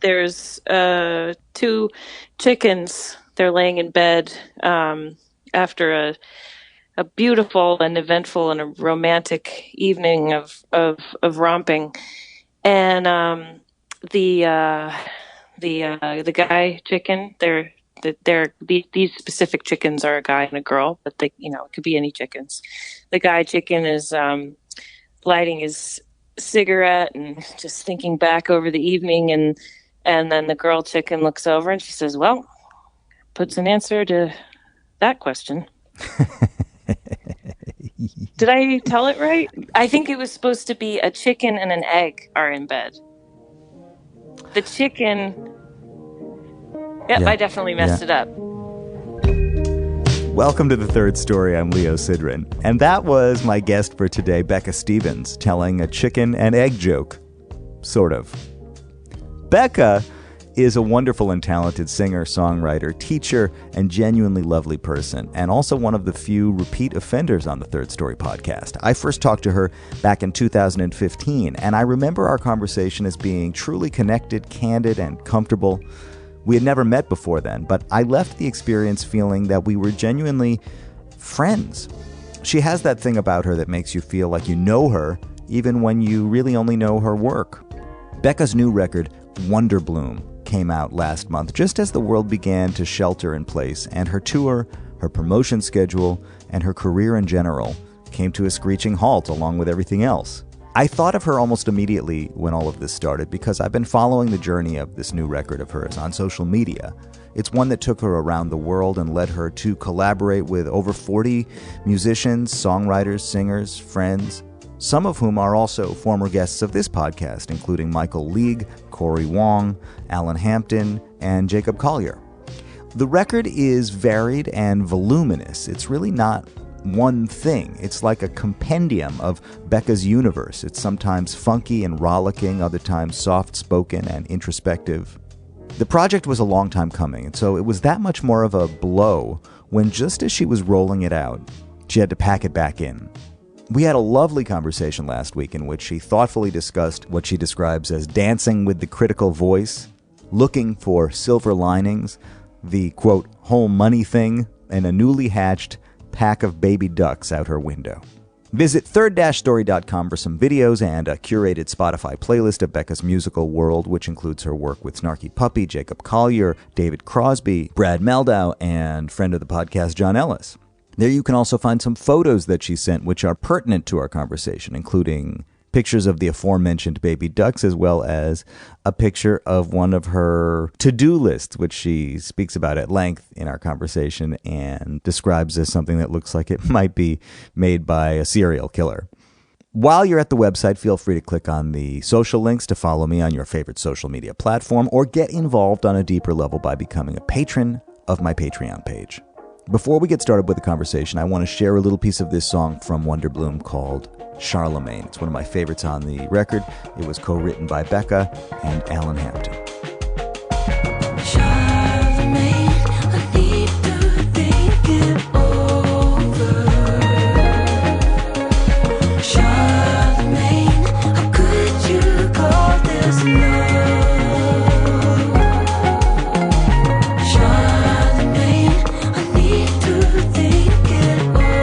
there's two chickens. They're laying in bed after a beautiful and eventful and a romantic evening of romping, and the guy chicken. These specific chickens are a guy and a girl, but it could be any chickens. The guy chicken is lighting his cigarette and just thinking back over the evening, and then the girl chicken looks over and she says, "Well, puts an answer to that question." Did I tell it right? I think it was supposed to be a chicken and an egg are in bed. The chicken... Yep, yeah, I definitely messed it up. Welcome to The Third Story. I'm Leo Sidran. And that was my guest for today, Becca Stevens, telling a chicken and egg joke. Sort of. Becca is a wonderful and talented singer, songwriter, teacher, and genuinely lovely person, and also one of the few repeat offenders on the Third Story podcast. I first talked to her back in 2015, and I remember our conversation as being truly connected, candid, and comfortable. We had never met before then, but I left the experience feeling that we were genuinely friends. She has that thing about her that makes you feel like you know her, even when you really only know her work. Becca's new record, Wonder Bloom, came out last month, just as the world began to shelter in place, and her tour, her promotion schedule, and her career in general came to a screeching halt along with everything else. I thought of her almost immediately when all of this started because I've been following the journey of this new record of hers on social media. It's one that took her around the world and led her to collaborate with over 40 musicians, songwriters, singers, friends, some of whom are also former guests of this podcast, including Michael League, Corey Wong, Alan Hampton, and Jacob Collier. The record is varied and voluminous. It's really not one thing. It's like a compendium of Becca's universe. It's sometimes funky and rollicking, other times soft-spoken and introspective. The project was a long time coming, and so it was that much more of a blow when, just as she was rolling it out, she had to pack it back in. We had a lovely conversation last week in which she thoughtfully discussed what she describes as dancing with the critical voice, looking for silver linings, the, quote, whole money thing, and a newly hatched pack of baby ducks out her window. Visit third-story.com for some videos and a curated Spotify playlist of Becca's musical world, which includes her work with Snarky Puppy, Jacob Collier, David Crosby, Brad Meldau, and friend of the podcast, John Ellis. There you can also find some photos that she sent which are pertinent to our conversation, including pictures of the aforementioned baby ducks, as well as a picture of one of her to-do lists, which she speaks about at length in our conversation and describes as something that looks like it might be made by a serial killer. While you're at the website, feel free to click on the social links to follow me on your favorite social media platform or get involved on a deeper level by becoming a patron of my Patreon page. Before we get started with the conversation, I want to share a little piece of this song from Wonder Bloom called Charlemagne. It's one of my favorites on the record. It was co-written by Becca and Alan Hampton. Charlemagne, I need to think it over. Charlemagne, how could you call this love? Charlemagne, I need to think it over.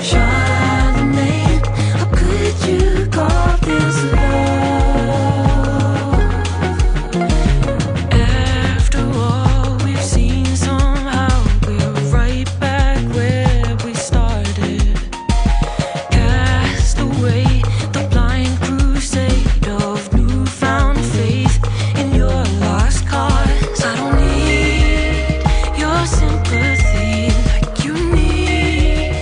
Charlemagne, how could you call this love? After all we've seen, somehow we're right back where we started. Cast away the blind crusade of newfound faith in your lost cause. I don't need your sympathy like you need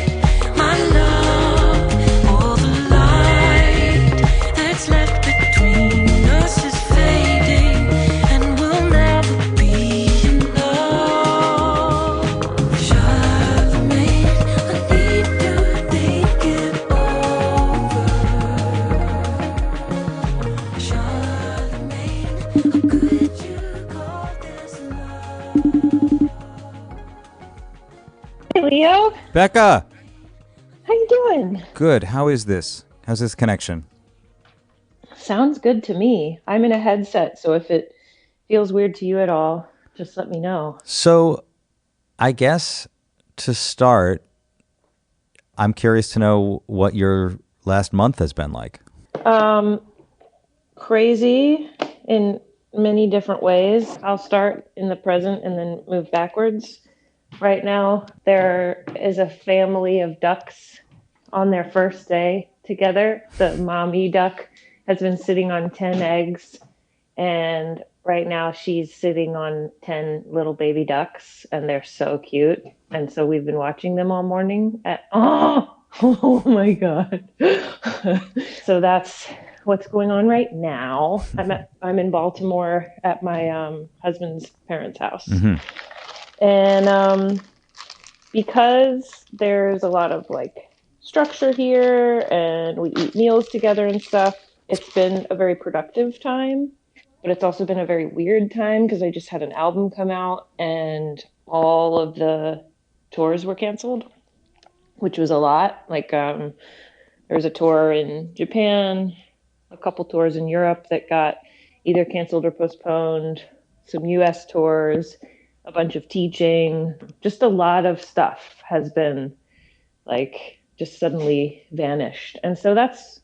my love. All the light that's left between us is fading, and we'll never be in love. Charlemagne, I need to think it over. Charlemagne, how could you call this love? Hey, Leo. Becca! How you doing? Good. How is this? How's this connection? Sounds good to me. I'm in a headset, so if it feels weird to you at all, just let me know. So I guess to start, I'm curious to know what your last month has been like. Um, Crazy in many different ways. I'll start in the present and then move backwards. Right now, there is a family of ducks on their first day together. The mommy duck has been sitting on 10 eggs, and right now she's sitting on 10 little baby ducks, and they're so cute. And so we've been watching them all morning oh my God. So that's what's going on right now. I'm in Baltimore at my husband's parents' house. And because there's a lot of like structure here and we eat meals together and stuff, it's been a very productive time, but it's also been a very weird time because I just had an album come out and all of the tours were canceled, which was a lot. Like there was a tour in Japan, a couple tours in Europe that got either canceled or postponed, some US tours, a bunch of teaching, just a lot of stuff has been like just suddenly vanished. And so that's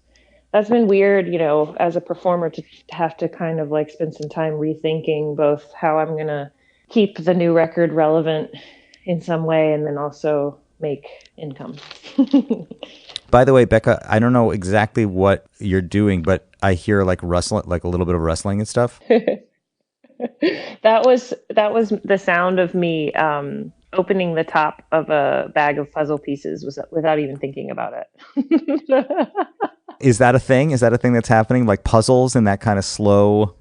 been weird, you know, as a performer to have to kind of like spend some time rethinking both how I'm going to keep the new record relevant in some way and then also make income. By the way, Becca, I don't know exactly what you're doing, but I hear like rustling, like a little bit of rustling and stuff. That was the sound of me opening the top of a bag of puzzle pieces was without even thinking about it. Is that a thing? Is that a thing that's happening? Like puzzles and that kind of slow,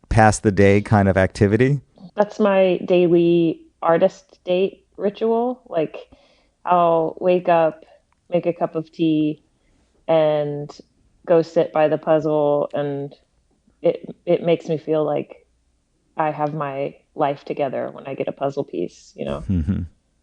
pass the day kind of activity? That's my daily artist date ritual. Like I'll wake up, make a cup of tea, and go sit by the puzzle, and it makes me feel like I have my life together when I get a puzzle piece, you know.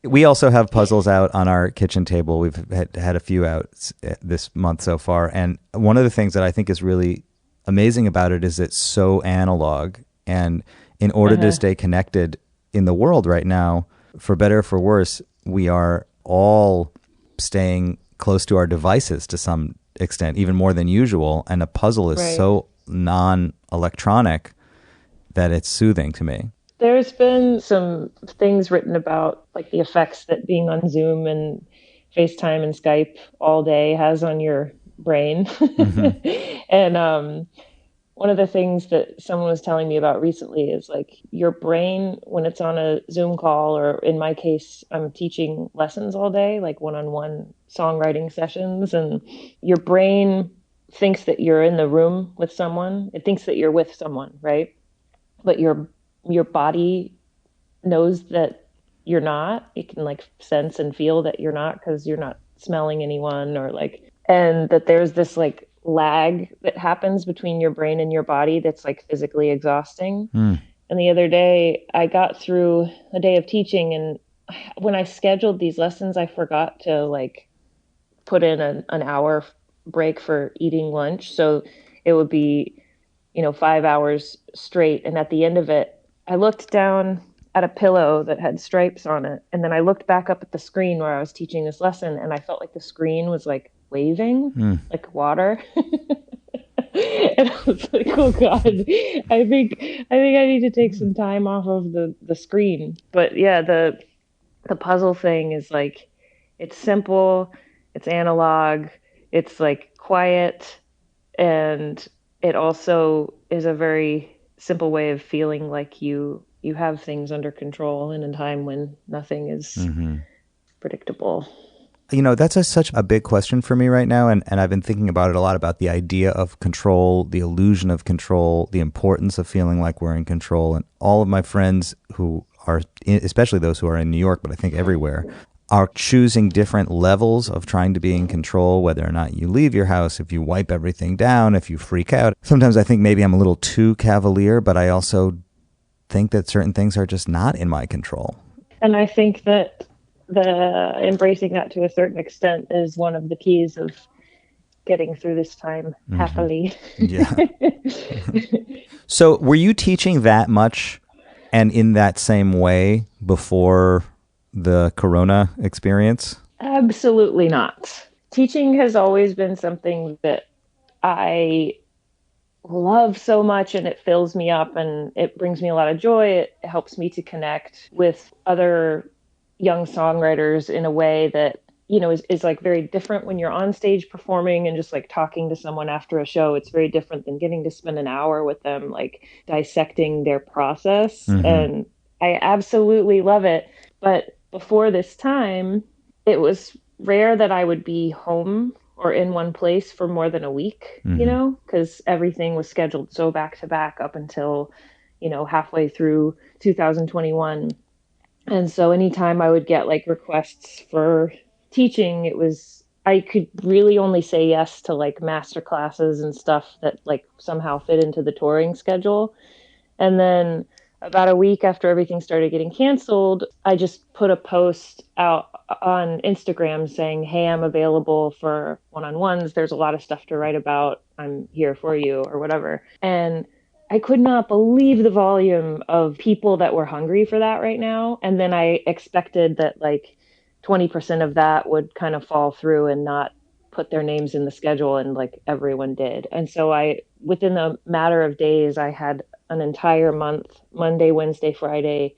We also have puzzles out on our kitchen table. We've had a few out this month so far. And one of the things that I think is really amazing about it is it's so analog. And in order to stay connected in the world right now, for better or for worse, we are all staying close to our devices to some extent, even more than usual. And a puzzle is so non-electronic that it's soothing to me. There's been some things written about like the effects that being on Zoom and FaceTime and Skype all day has on your brain. And one of the things that someone was telling me about recently is like your brain, when it's on a Zoom call, or in my case, I'm teaching lessons all day, like one-on-one songwriting sessions, and your brain thinks that you're in the room with someone. It thinks that you're with someone, right? But your body knows that you're not. It can like sense and feel that you're not because you're not smelling anyone or like, and that there's this like lag that happens between your brain and your body that's like physically exhausting. And the other day I got through a day of teaching, and when I scheduled these lessons, I forgot to like put in an hour break for eating lunch. So it would be, 5 hours straight. And at the end of it, I looked down at a pillow that had stripes on it. And then I looked back up at the screen where I was teaching this lesson, and I felt like the screen was like waving, like water. And I was like, oh God, I think I need to take some time off of the screen. But yeah, the puzzle thing is like, it's simple, it's analog, it's like quiet, and it also is a very simple way of feeling like you have things under control in a time when nothing is predictable. That's such a big question for me right now, and I've been thinking about it a lot, about the idea of control, the illusion of control, the importance of feeling like we're in control. And all of my friends who are, especially those who are in New York, but I think everywhere, are choosing different levels of trying to be in control, whether or not you leave your house, if you wipe everything down, if you freak out. Sometimes I think maybe I'm a little too cavalier, but I also think that certain things are just not in my control. And I think that the embracing that to a certain extent is one of the keys of getting through this time happily. Yeah. So were you teaching that much and in that same way before the Corona experience? Absolutely not. Teaching has always been something that I love so much, and it fills me up and it brings me a lot of joy. It helps me to connect with other young songwriters in a way that, is like very different when you're on stage performing and just like talking to someone after a show. It's very different than getting to spend an hour with them, like dissecting their process. And I absolutely love it. But before this time, it was rare that I would be home or in one place for more than a week, because everything was scheduled so back to back up until, halfway through 2021. And so anytime I would get like requests for teaching, I could really only say yes to like master classes and stuff that like somehow fit into the touring schedule. And then about a week after everything started getting canceled, I just put a post out on Instagram saying, "Hey, I'm available for one-on-ones. There's a lot of stuff to write about. I'm here for you," or whatever. And I could not believe the volume of people that were hungry for that right now. And then I expected that like 20% of that would kind of fall through and not put their names in the schedule, and like everyone did. And so within a matter of days, I had an entire month, Monday, Wednesday, Friday,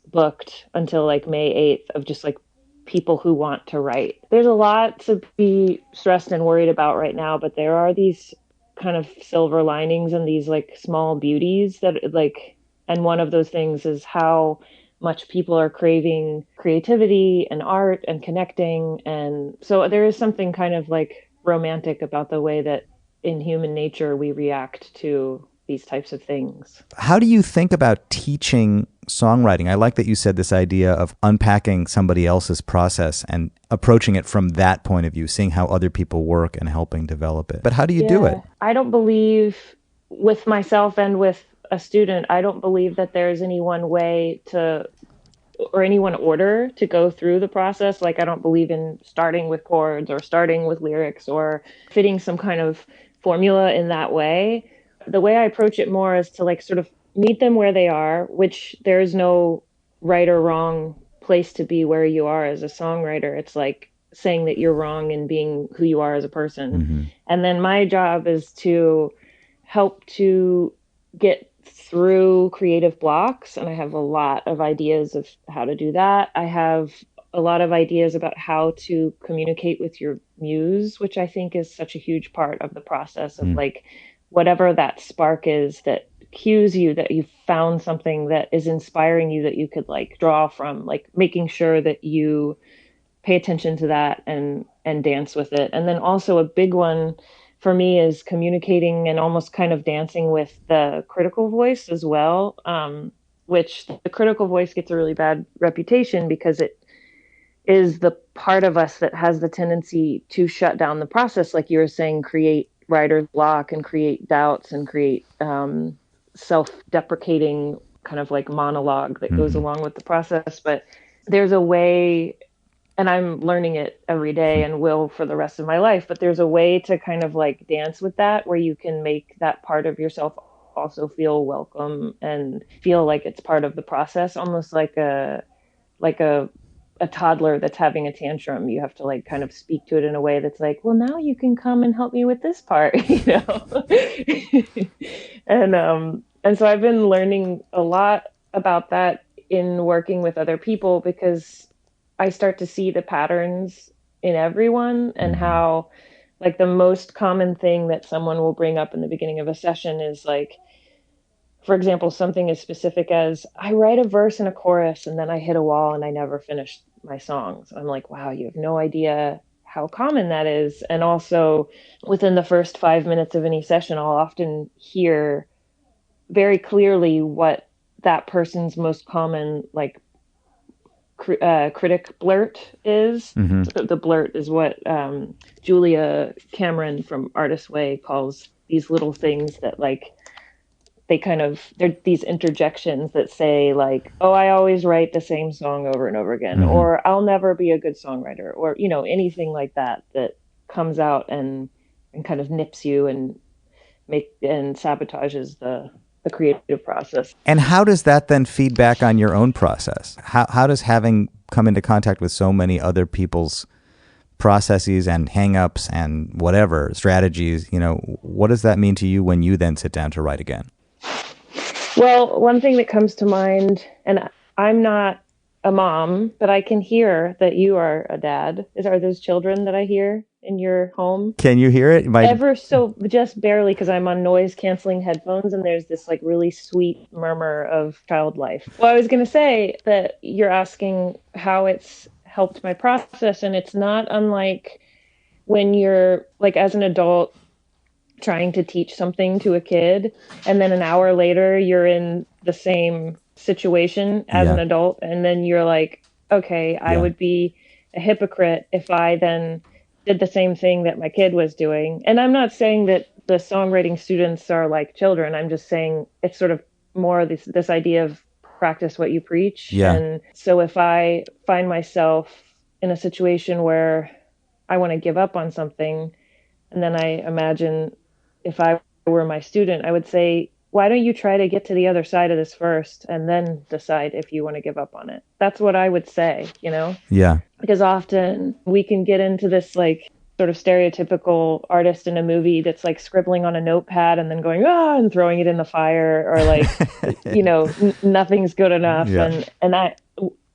booked until like May 8th of just like people who want to write. There's a lot to be stressed and worried about right now, but there are these kind of silver linings and these like small beauties that like, and one of those things is how much people are craving creativity and art and connecting. And so there is something kind of like romantic about the way that in human nature we react to these types of things. How do you think about teaching songwriting? I like that you said this idea of unpacking somebody else's process and approaching it from that point of view, seeing how other people work and helping develop it. But how do you do it? I don't believe, with myself and with a student, I don't believe that there's any one way to, or any one order to go through the process. Like, I don't believe in starting with chords or starting with lyrics or fitting some kind of formula in that way. The way I approach it more is to like sort of meet them where they are, which there's no right or wrong place to be where you are as a songwriter. It's like saying that you're wrong in being who you are as a person. And then my job is to help to get through creative blocks. And I have a lot of ideas of how to do that. I have a lot of ideas about how to communicate with your muse, which I think is such a huge part of the process of like whatever that spark is that cues you that you found something that is inspiring you that you could like draw from, like making sure that you pay attention to that and dance with it. And then also a big one for me is communicating and almost kind of dancing with the critical voice as well, which the critical voice gets a really bad reputation because it is the part of us that has the tendency to shut down the process, like you were saying, create writer's block and create doubts and create self-deprecating kind of like monologue that goes along with the process. But there's a way, and I'm learning it every day and will for the rest of my life, but there's a way to kind of like dance with that where you can make that part of yourself also feel welcome and feel like it's part of the process, almost like a toddler that's having a tantrum. You have to like kind of speak to it in a way that's like, well, now you can come and help me with this part, and so I've been learning a lot about that in working with other people, because I start to see the patterns in everyone and how like the most common thing that someone will bring up in the beginning of a session is like, for example, something as specific as, I write a verse and a chorus and then I hit a wall and I never finished my songs. I'm like, wow, you have no idea how common that is. And also within the first 5 minutes of any session, I'll often hear very clearly what that person's most common like critic blurt is. So the blurt is what Julia Cameron from Artist Way calls these little things that like they're these interjections that say like, oh, I always write the same song over and over again, or I'll never be a good songwriter, or anything like that that comes out and and kind of nips you and sabotages the creative process. And how does that then feed back on your own process? How does having come into contact with so many other people's processes and hang-ups and whatever strategies, what does that mean to you when you then sit down to write again? Well, one thing that comes to mind, and I'm not a mom, but I can hear that you are a dad. Are those children that I hear in your home? Can you hear it? Ever so just barely, because I'm on noise canceling headphones and there's this like really sweet murmur of child life. Well, I was going to say that you're asking how it's helped my process, and it's not unlike when you're like as an adult trying to teach something to a kid, and then an hour later you're in the same situation as an adult, and then you're like, okay, I would be a hypocrite if I then did the same thing that my kid was doing. And I'm not saying that the songwriting students are like children. I'm just saying it's sort of more this idea of practice what you preach. Yeah. And so if I find myself in a situation where I want to give up on something, and then I imagine if I were my student, I would say, why don't you try to get to the other side of this first and then decide if you want to give up on it? That's what I would say, Yeah. Because often we can get into this like sort of stereotypical artist in a movie that's like scribbling on a notepad and then going, and throwing it in the fire, or like, nothing's good enough. Yeah. And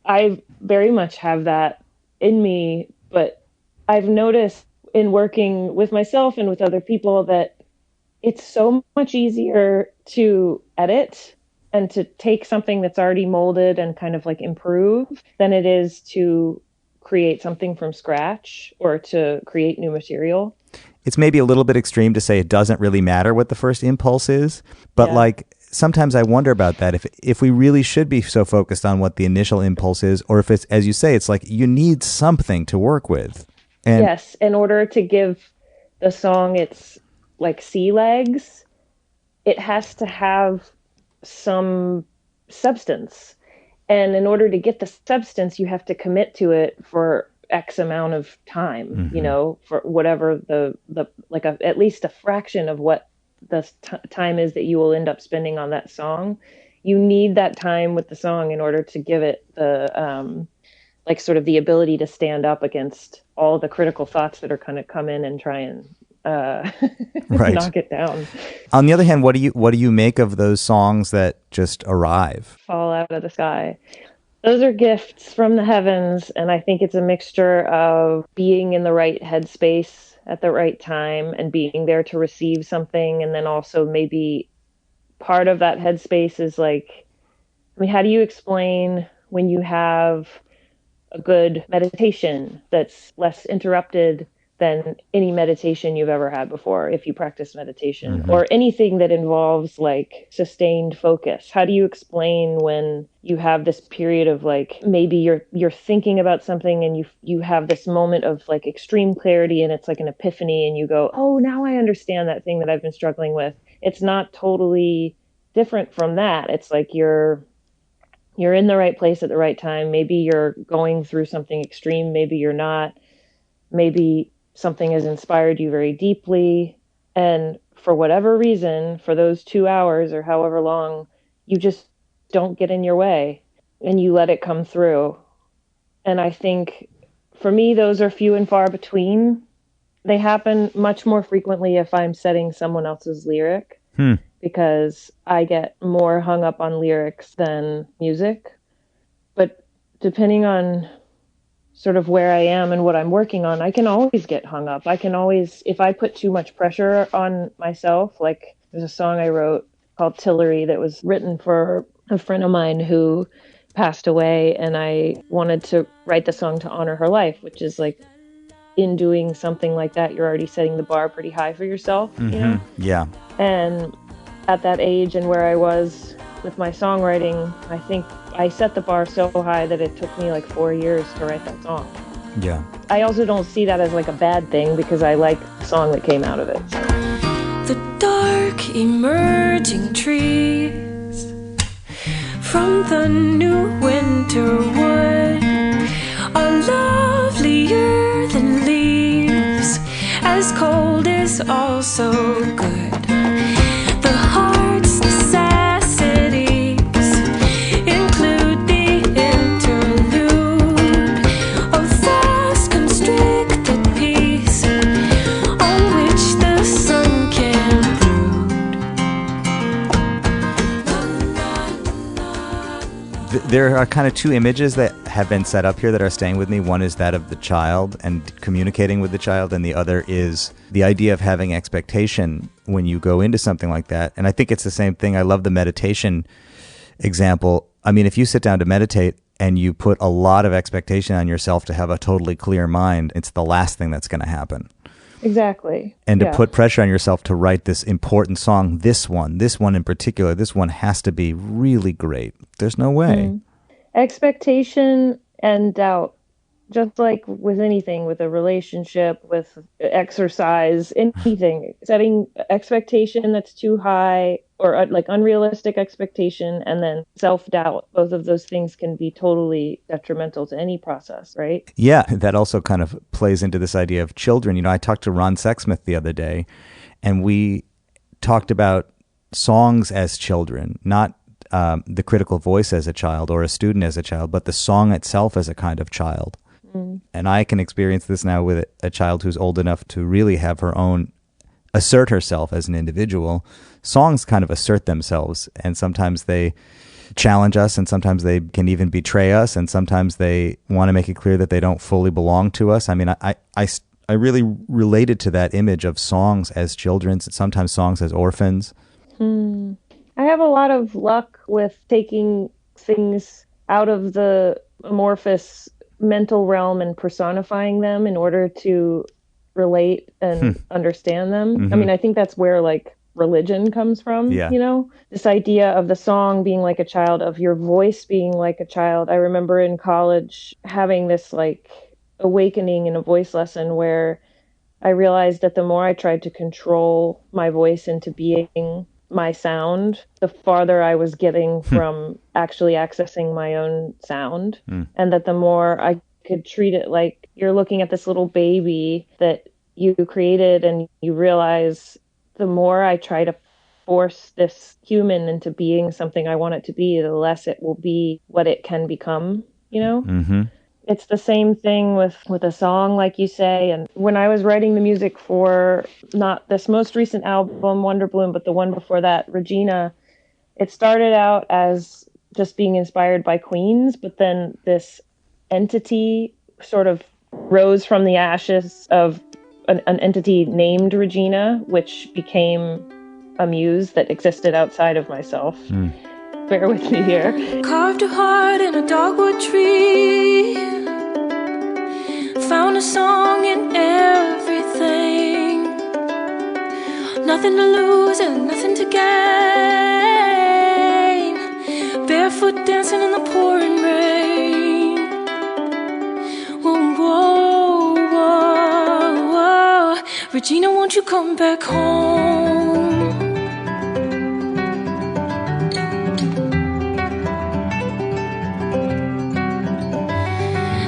I very much have that in me, but I've noticed in working with myself and with other people that it's so much easier to edit and to take something that's already molded and kind of like improve than it is to create something from scratch or to create new material. It's maybe a little bit extreme to say it doesn't really matter what the first impulse is, but like sometimes I wonder about that. If we really should be so focused on what the initial impulse is, or if it's, as you say, it's like you need something to work with. And yes, in order to give the song its like sea legs, it has to have some substance. And in order to get the substance, you have to commit to it for X amount of time, for whatever the like at least a fraction of what the time is that you will end up spending on that song. You need that time with the song in order to give it the like sort of the ability to stand up against all the critical thoughts that are kind of come in and try and right. knock it down. On the other hand, what do you make of those songs that just arrive? Fall out of the sky. Those are gifts from the heavens, and I think it's a mixture of being in the right headspace at the right time and being there to receive something, and then also maybe part of that headspace is like, how do you explain when you have a good meditation that's less interrupted than any meditation you've ever had before, if you practice meditation, or anything that involves like sustained focus? How do you explain when you have this period of like, maybe you're thinking about something and you have this moment of like extreme clarity and it's like an epiphany and you go, oh, now I understand that thing that I've been struggling with. It's not totally different from that. It's like you're in the right place at the right time. Maybe you're going through something extreme. Maybe you're not. Maybe something has inspired you very deeply. And for whatever reason, for those 2 hours or however long, you just don't get in your way and you let it come through. And I think for me, those are few and far between. They happen much more frequently if I'm setting someone else's lyric, because I get more hung up on lyrics than music. But depending on sort of where I am and what I'm working on, I can always get hung up. I can always, if I put too much pressure on myself, like there's a song I wrote called Tillery that was written for a friend of mine who passed away, and I wanted to write the song to honor her life, which is like, in doing something like that, you're already setting the bar pretty high for yourself, Yeah. And at that age and where I was with my songwriting, I think I set the bar so high that it took me like 4 years to write that song. Yeah. I also don't see that as like a bad thing because I like the song that came out of it. The dark emerging trees from the new winter wood are lovelier than leaves as cold as is also good. The heart's necessities include the interlude of vast constricted peace on which the sun can brood. There are kind of two images that have been set up here that are staying with me. One is that of the child and communicating with the child, and the other is the idea of having expectation when you go into something like that. And I think it's the same thing. I love the meditation example. I mean, if you sit down to meditate and you put a lot of expectation on yourself to have a totally clear mind, it's the last thing that's going to happen. Exactly. And to put pressure on yourself to write this important song, this one in particular, this one has to be really great. There's no way. Expectation and doubt, just like with anything, with a relationship, with exercise, anything, setting expectation that's too high or like unrealistic expectation and then self-doubt, both of those things can be totally detrimental to any process, right? Yeah, that also kind of plays into this idea of children. You know, I talked to Ron Sexsmith the other day, and we talked about songs as children, not the critical voice as a child or a student as a child, but the song itself as a kind of child. And I can experience this now with a child who's old enough to really have her own, assert herself as an individual. Songs kind of assert themselves, and sometimes they challenge us, and sometimes they can even betray us, and sometimes they want to make it clear that they don't fully belong to us. I mean, I really related to that image of songs as children, sometimes songs as orphans. I have a lot of luck with taking things out of the amorphous mental realm and personifying them in order to relate and understand them. I mean, I think that's where like religion comes from, you know, this idea of the song being like a child, of your voice being like a child. I remember in college having this like awakening in a voice lesson where I realized that the more I tried to control my voice into being my sound, the farther I was getting from actually accessing my own sound. And that the more I could treat it like you're looking at this little baby that you created, and you realize the more I try to force this human into being something I want it to be, the less it will be what it can become, you know? It's the same thing with a song, like you say. And when I was writing the music for not this most recent album, Wonder Bloom, but the one before that, Regina, it started out as just being inspired by Queens, but then this entity sort of rose from the ashes of an entity named Regina, which became a muse that existed outside of myself. Bear with me here. Carved a heart in a dogwood tree. Found a song in everything. Nothing to lose and nothing to gain. Barefoot dancing in the pouring rain. Whoa, whoa, whoa, whoa. Regina, won't you come back home?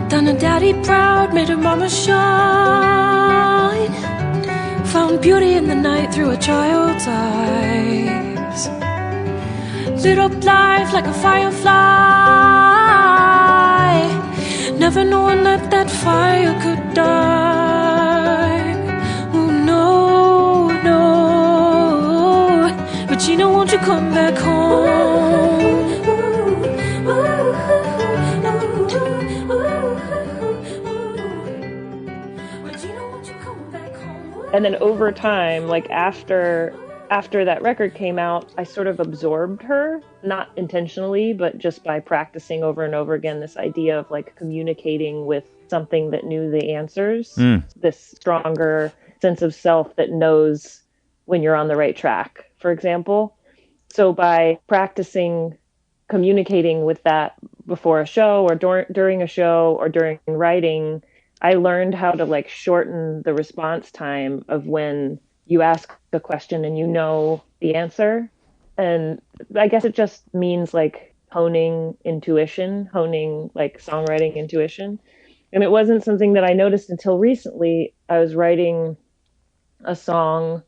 Done her daddy proud, made her mama shine. Found beauty in the night through a child's eyes. Lit up life like a firefly. Never knowing that that fire could die. Oh no, no. Regina, won't you come back home? And then over time, like after that record came out, I sort of absorbed her, not intentionally, but just by practicing over and over again, this idea of like communicating with something that knew the answers, this stronger sense of self that knows when you're on the right track, for example. So by practicing communicating with that before a show or during a show or during writing, I learned how to like shorten the response time of when you ask the question and you know the answer. And I guess it just means like honing intuition, honing like songwriting intuition. And it wasn't something that I noticed until recently. I was writing a song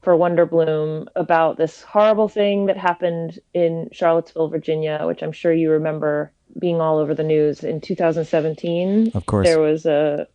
for Wonder Bloom about this horrible thing that happened in Charlottesville, Virginia, which I'm sure you remember being all over the news in 2017. Of course. There was the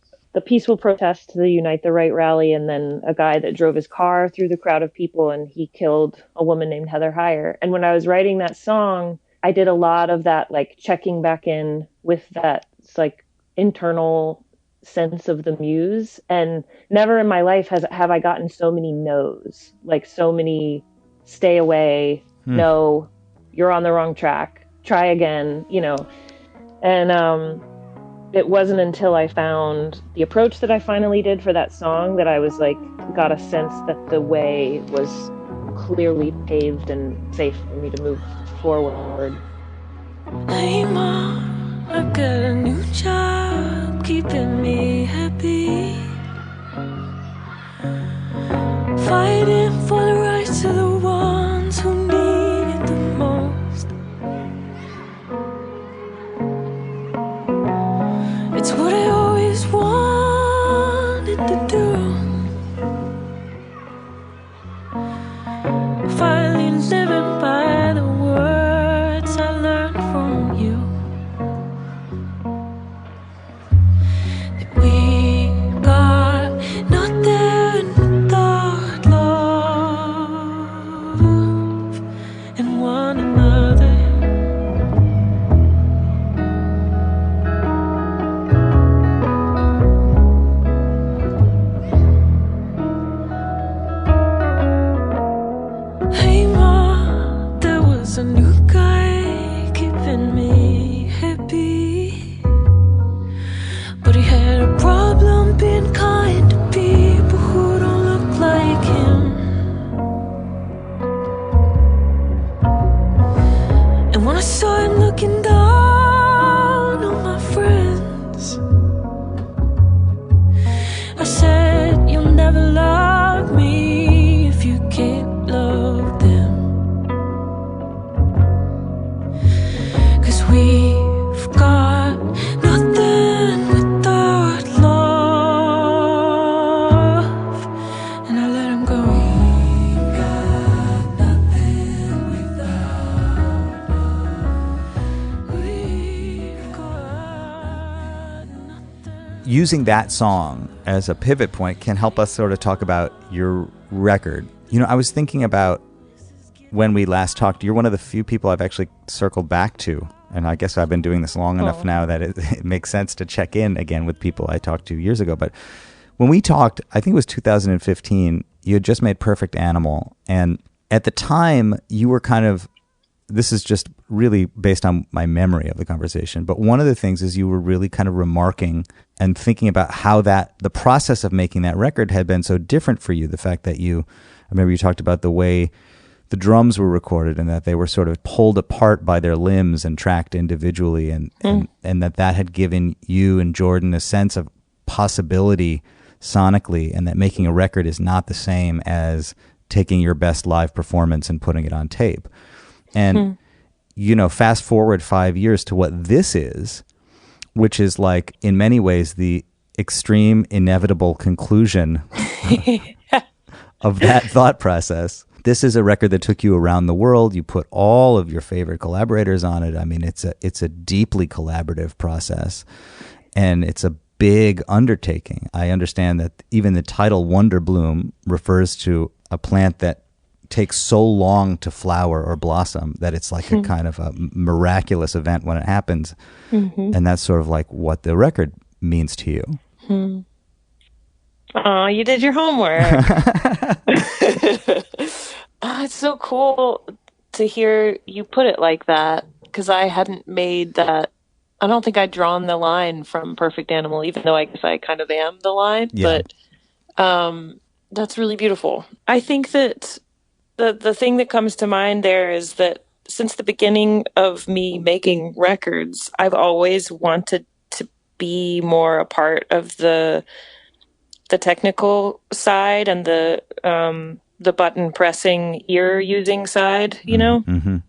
peaceful protest to the Unite the Right rally, and then a guy that drove his car through the crowd of people, and he killed a woman named Heather Heyer. And when I was writing that song, I did a lot of that, like checking back in with that like internal sense of the muse. And never in my life have I gotten so many no's, like so many stay away, no, you're on the wrong track, try again, and it wasn't until I found the approach that I finally did for that song that I was like, got a sense that the way was clearly paved and safe for me to move forward. Hey mom, I got a new job keeping me happy, fighting for the rights of the ones who need it the most. It's what I always wanted to do. Finally living by the words I learned from you. That we got nothing without love and one another. Hey ma, there was a new guy keeping me happy, but he had a problem being kind to people who don't look like him. And when I saw him looking down on my friends, I said, you'll never love me if you can't love them. 'Cause we've got nothing without love. And I let him go. We've got nothing without love. We've got nothing. Using that song as a pivot point can help us sort of talk about your record. I was thinking about when we last talked, you're one of the few people I've actually circled back to. And I guess I've been doing this long enough now that it makes sense to check in again with people I talked to years ago. But when we talked, I think it was 2015, you had just made Perfect Animal. And at the time, you were kind of, this is just really based on my memory of the conversation, but one of the things is you were really kind of remarking and thinking about how the process of making that record had been so different for you. The fact that I remember you talked about the way the drums were recorded and that they were sort of pulled apart by their limbs and tracked individually, and that had given you and Jordan a sense of possibility sonically, and that making a record is not the same as taking your best live performance and putting it on tape. And, fast forward 5 years to what this is, which is like, in many ways, the extreme inevitable conclusion of that thought process. This is a record that took you around the world. You put all of your favorite collaborators on it. I mean, it's a deeply collaborative process, and it's a big undertaking. I understand that even the title Wonder Bloom refers to a plant that takes so long to flower or blossom that it's like a kind of a miraculous event when it happens. And that's sort of like what the record means to you. Oh, you did your homework. It's so cool to hear you put it like that, because I hadn't made that. I don't think I'd drawn the line from Perfect Animal, even though I guess I kind of am the line. Yeah. But that's really beautiful. I think that the thing that comes to mind there is that since the beginning of me making records, I've always wanted to be more a part of the technical side and the button pressing, ear using side, and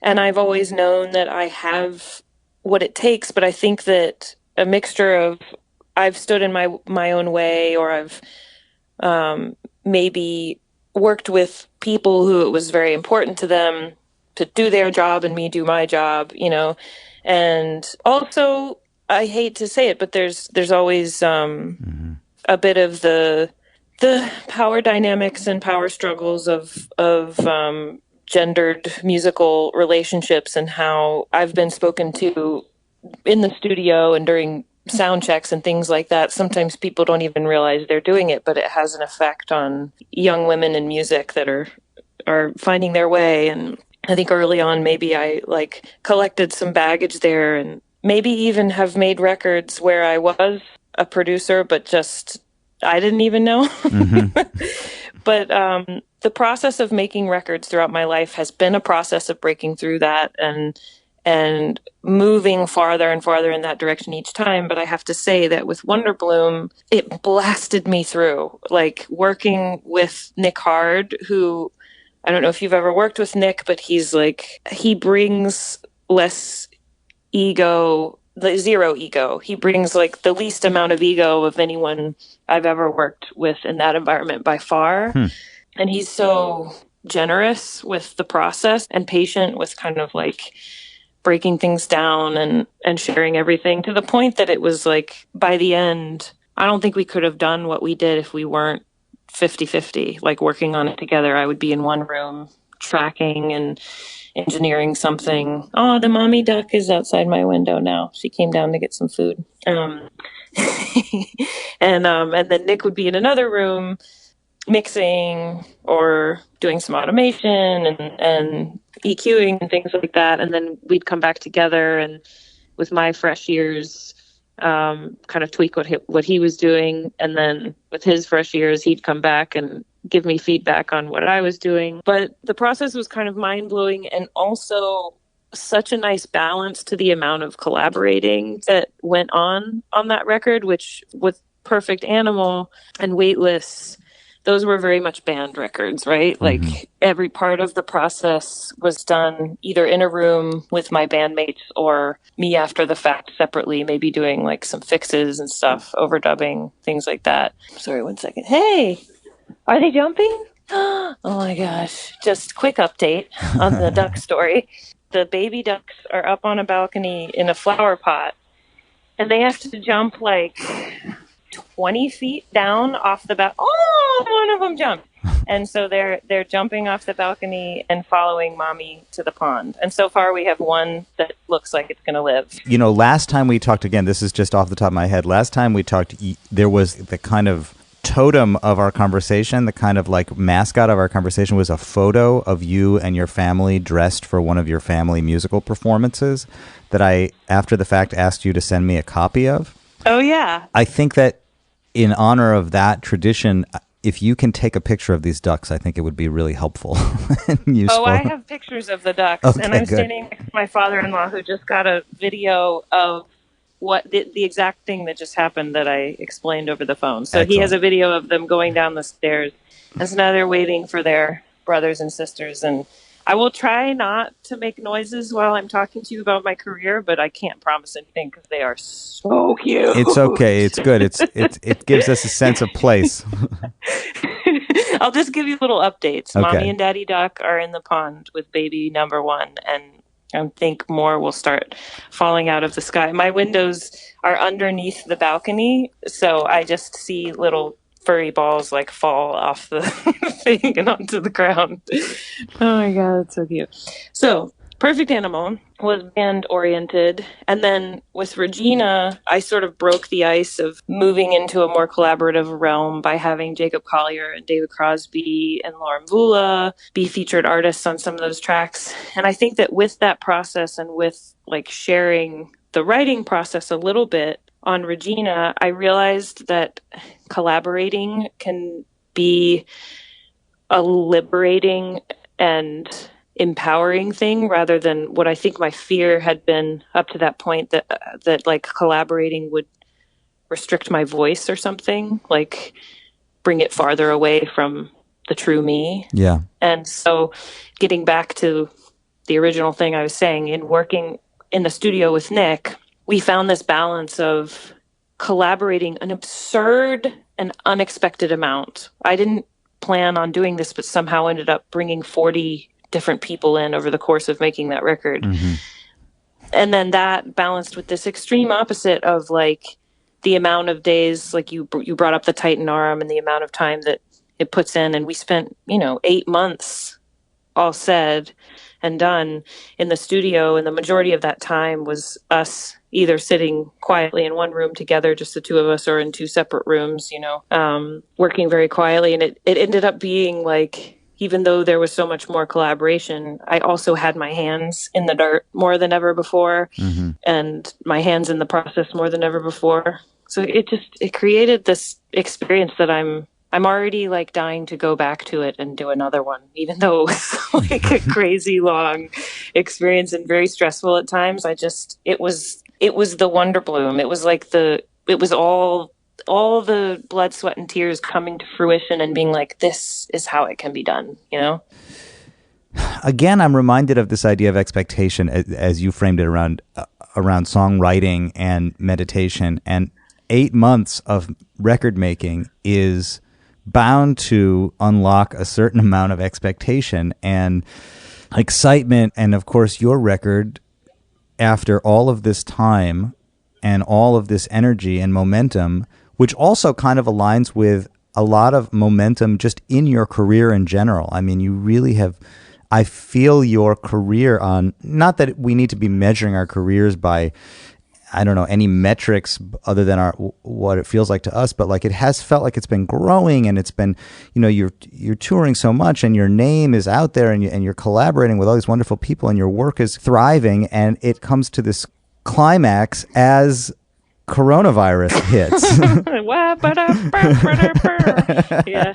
I've always known that I have what it takes, but I think that a mixture of I've stood in my own way, or I've maybe worked with people who it was very important to them to do their job and me do my job, and also I hate to say it, but there's always a bit of the power dynamics and power struggles of gendered musical relationships, and how I've been spoken to in the studio and during sound checks and things like that. Sometimes people don't even realize they're doing it, but it has an effect on young women in music that are finding their way. And I think early on, maybe I collected some baggage there, and maybe even have made records where I was a producer, but just I didn't even know. But the process of making records throughout my life has been a process of breaking through that and moving farther and farther in that direction each time. But I have to say that with Wonder Bloom, it blasted me through. Like working with Nick Hard, who, I don't know if you've ever worked with Nick, but he brings less ego, the zero ego. He brings the least amount of ego of anyone I've ever worked with in that environment by far. And he's so generous with the process and patient with kind of breaking things down and sharing everything, to the point that it was by the end, I don't think we could have done what we did if we weren't 50-50, working on it together. I would be in one room tracking and engineering something. Oh, the mommy duck is outside my window now. She came down to get some food. And then Nick would be in another room mixing or doing some automation and EQing and things like that. And then we'd come back together and with my fresh ears, kind of tweak what he was doing. And then with his fresh ears, he'd come back and give me feedback on what I was doing. But the process was kind of mind blowing, and also such a nice balance to the amount of collaborating that went on that record, which with Perfect Animal and Weightless, those were very much band records, right? Every part of the process was done either in a room with my bandmates or me after the fact separately, maybe doing some fixes and stuff, overdubbing, things like that. Sorry, 1 second. Hey, are they jumping? Oh my gosh. Just quick update on the duck story. The baby ducks are up on a balcony in a flower pot, and they have to jump 20 feet down off the balcony. Oh, one of them jumped. And so they're jumping off the balcony and following mommy to the pond. And so far we have one that looks like it's going to live. Last time we talked, again, this is just off the top of my head, last time we talked, there was the kind of totem of our conversation, the kind of mascot of our conversation was a photo of you and your family dressed for one of your family musical performances that I, after the fact, asked you to send me a copy of. Oh, yeah. I think that in honor of that tradition, if you can take a picture of these ducks, I think it would be really helpful and useful. Oh, I have pictures of the ducks, okay, and I'm good. standing next to my father-in-law who just got a video of what the exact thing that just happened that I explained over the phone. So Excellent. He has a video of them going down the stairs, and so now they're waiting for their brothers and sisters. And I will try not to make noises while I'm talking to you about my career, but I can't promise anything because they are so cute. It's okay. It's good. It gives us a sense of place. I'll just give you little updates. Okay. Mommy and Daddy Duck are in the pond with baby number one, and I think more will start falling out of the sky. My windows are underneath the balcony, so I just see little furry balls fall off the thing and onto the ground. Oh my God, that's so cute. So Perfect Animal was band oriented. And then with Regina, I sort of broke the ice of moving into a more collaborative realm by having Jacob Collier and David Crosby and Lauren Vula be featured artists on some of those tracks. And I think that with that process and with sharing the writing process a little bit on Regina, I realized that collaborating can be a liberating and empowering thing rather than what I think my fear had been up to that point, that collaborating would restrict my voice or something, bring it farther away from the true me. Yeah. And so getting back to the original thing I was saying, in working in the studio with Nick, we found this balance of collaborating an absurd an unexpected amount. I didn't plan on doing this, but somehow ended up bringing 40 different people in over the course of making that record. Mm-hmm. And then that balanced with this extreme opposite of like the amount of days, like you brought up the Titan arm and the amount of time that it puts in. And we spent, 8 months all said and done in the studio. And the majority of that time was us either sitting quietly in one room together, just the two of us, or in two separate rooms, working very quietly. And it ended up being like, even though there was so much more collaboration, I also had my hands in the dirt more than ever before, Mm-hmm. and my hands in the process more than ever before. So it created this experience that I'm already like dying to go back to it and do another one, even though it was like a crazy long experience and very stressful at times. It was the wonder bloom. It was like it was all the blood, sweat, and tears coming to fruition and being like, this is how it can be done, Again, I'm reminded of this idea of expectation as you framed it around songwriting and meditation. And 8 months of record making is bound to unlock a certain amount of expectation and excitement. And of course, your record, after all of this time and all of this energy and momentum, which also kind of aligns with a lot of momentum just in your career in general. I mean, you really have, I feel your career on, not that we need to be measuring our careers by, I don't know, any metrics other than what it feels like to us, but like it has felt like it's been growing, and it's been, you're touring so much, and your name is out there, and you're collaborating with all these wonderful people, and your work is thriving, and it comes to this climax as coronavirus hits. Yeah.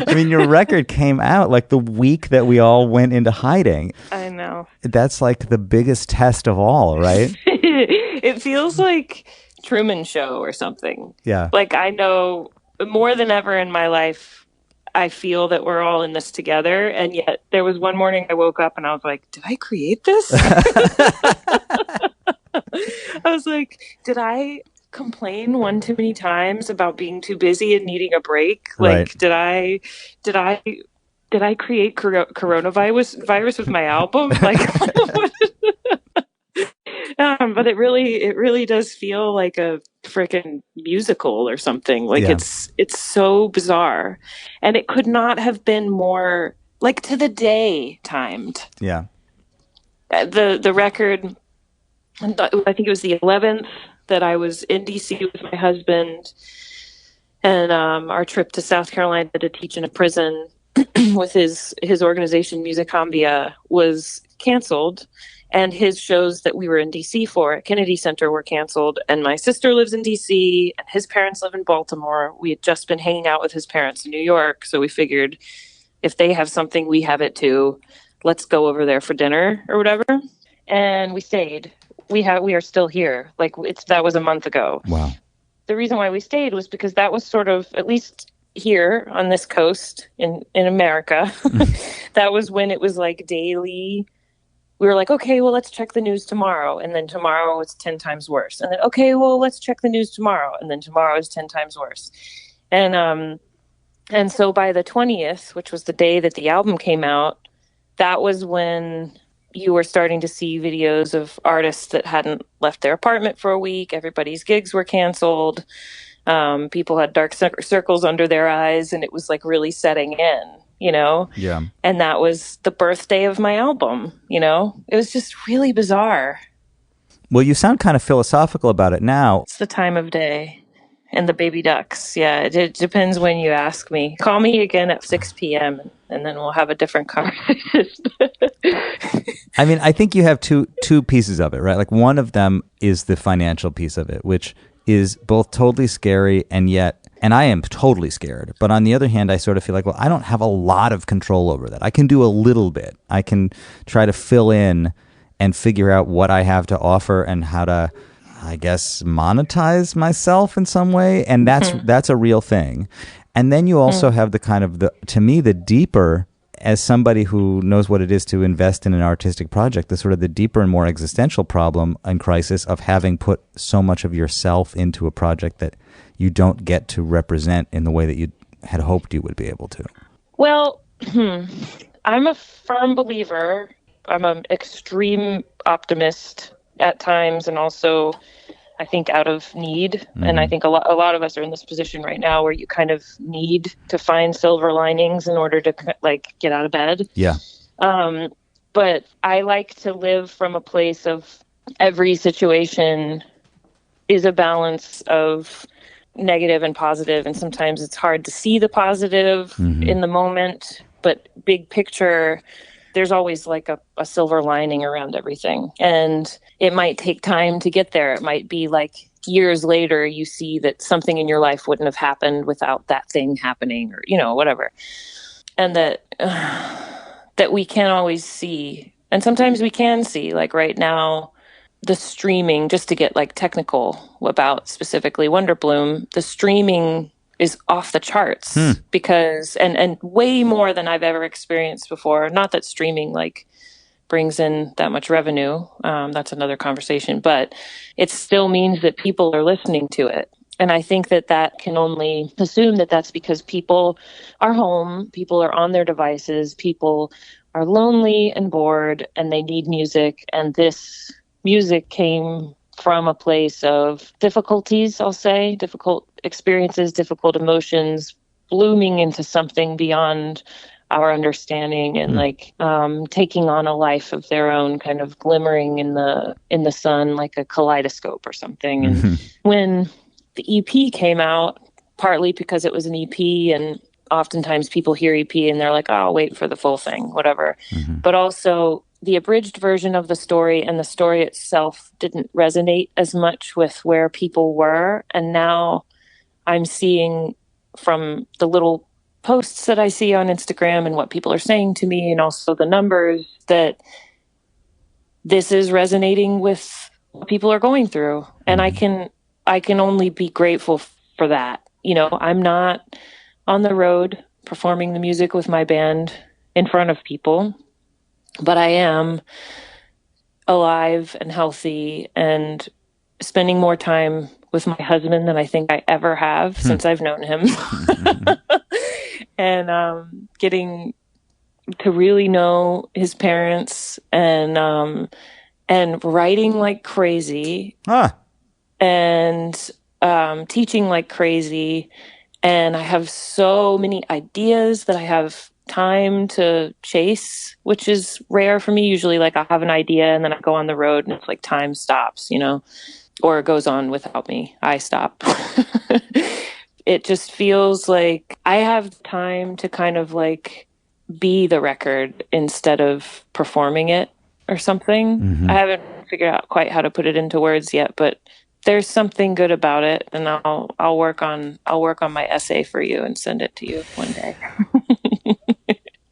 I mean, your record came out like the week that we all went into hiding. I know. That's like the biggest test of all, right? It feels like Truman Show or something. Yeah. Like, I know more than ever in my life, I feel that we're all in this together. And yet there was one morning I woke up and I was like, did I create this? I was like, did I complain one too many times about being too busy and needing a break? Like, right. did I create coronavirus with my album? Like, but it really does feel like a freaking musical or something. Like, Yeah. it's so bizarre, and it could not have been more like to the day timed. Yeah. The record, I think it was the 11th that I was in DC with my husband, and our trip to South Carolina to teach in a prison with his organization Musicambia was canceled, and his shows that we were in DC for at Kennedy Center were canceled. And my sister lives in DC, and his parents live in Baltimore. We had just been hanging out with his parents in New York, so we figured if they have something, we have it too. Let's go over there for dinner or whatever. And we stayed. We are still here. Like, that was a month ago. Wow. The reason why we stayed was because that was sort of, at least here on this coast in America, that was when it was like daily. We were like, okay, well, let's check the news tomorrow. And then tomorrow it's 10 times worse. And then, okay, well, let's check the news tomorrow. And then tomorrow is 10 times worse. And so by the 20th, which was the day that the album came out, that was when you were starting to see videos of artists that hadn't left their apartment for a week. Everybody's gigs were canceled. People had dark circles under their eyes, and it was like really setting in, Yeah. And that was the birthday of my album, It was just really bizarre. Well, you sound kind of philosophical about it now. It's the time of day and the baby ducks. Yeah, it depends when you ask me. Call me again at 6 p.m. and then we'll have a different conversation. I mean, I think you have two pieces of it, right? Like, one of them is the financial piece of it, which is both totally scary and I am totally scared. But on the other hand, I sort of feel like, well, I don't have a lot of control over that. I can do a little bit. I can try to fill in and figure out what I have to offer and how to, I guess, monetize myself in some way. And that's a real thing. And then you also have the kind of, to me, the deeper, as somebody who knows what it is to invest in an artistic project, the sort of the deeper and more existential problem and crisis of having put so much of yourself into a project that you don't get to represent in the way that you had hoped you would be able to? Well, I'm a firm believer. I'm an extreme optimist at times, and also I think out of need. And I think a lot of us are in this position right now where you kind of need to find silver linings in order to like get out of bed. Yeah. But I like to live from a place of every situation is a balance of negative and positive, and sometimes it's hard to see the positive in the moment, but big picture, there's always like a silver lining around everything. And it might take time to get there. It might be like years later you see that something in your life wouldn't have happened without that thing happening, or whatever. And that we can't always see, and sometimes we can see, like right now, the streaming, just to get like technical about specifically Wonder Bloom, the streaming is off the charts because, and way more than I've ever experienced before. Not that streaming like brings in that much revenue. That's another conversation, but it still means that people are listening to it. And I think that can only assume that that's because people are home, people are on their devices, people are lonely and bored, and they need music. And this music came from a place of difficulties, I'll say, difficult experiences, difficult emotions, blooming into something beyond our understanding, and like taking on a life of their own, kind of glimmering in the sun like a kaleidoscope or something. And when the EP came out, partly because it was an EP, and oftentimes people hear EP and they're like, oh, I'll wait for the full thing, whatever. But also the abridged version of the story and the story itself didn't resonate as much with where people were. And now I'm seeing from the little posts that I see on Instagram and what people are saying to me, and also the numbers, that this is resonating with what people are going through. And I can only be grateful for that. I'm not on the road performing the music with my band in front of people, but I am alive and healthy and spending more time with my husband than I think I ever have since I've known him. And getting to really know his parents, and writing like crazy, and teaching like crazy. And I have so many ideas that I have time to chase, which is rare for me. Usually, like, I'll have an idea and then I go on the road and it's like time stops, or it goes on without me. I stop. It just feels like I have time to kind of like be the record instead of performing it or something. I haven't figured out quite how to put it into words yet, but there's something good about it, and I'll work on my essay for you and send it to you one day.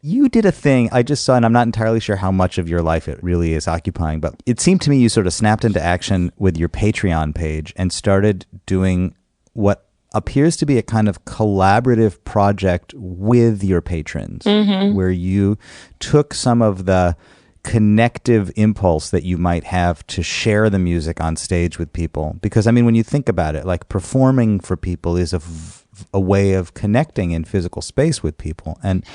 You did a thing I just saw, and I'm not entirely sure how much of your life it really is occupying, but it seemed to me you sort of snapped into action with your Patreon page and started doing what appears to be a kind of collaborative project with your patrons, where you took some of the connective impulse that you might have to share the music on stage with people. Because, I mean, when you think about it, like, performing for people is a way of connecting in physical space with people. And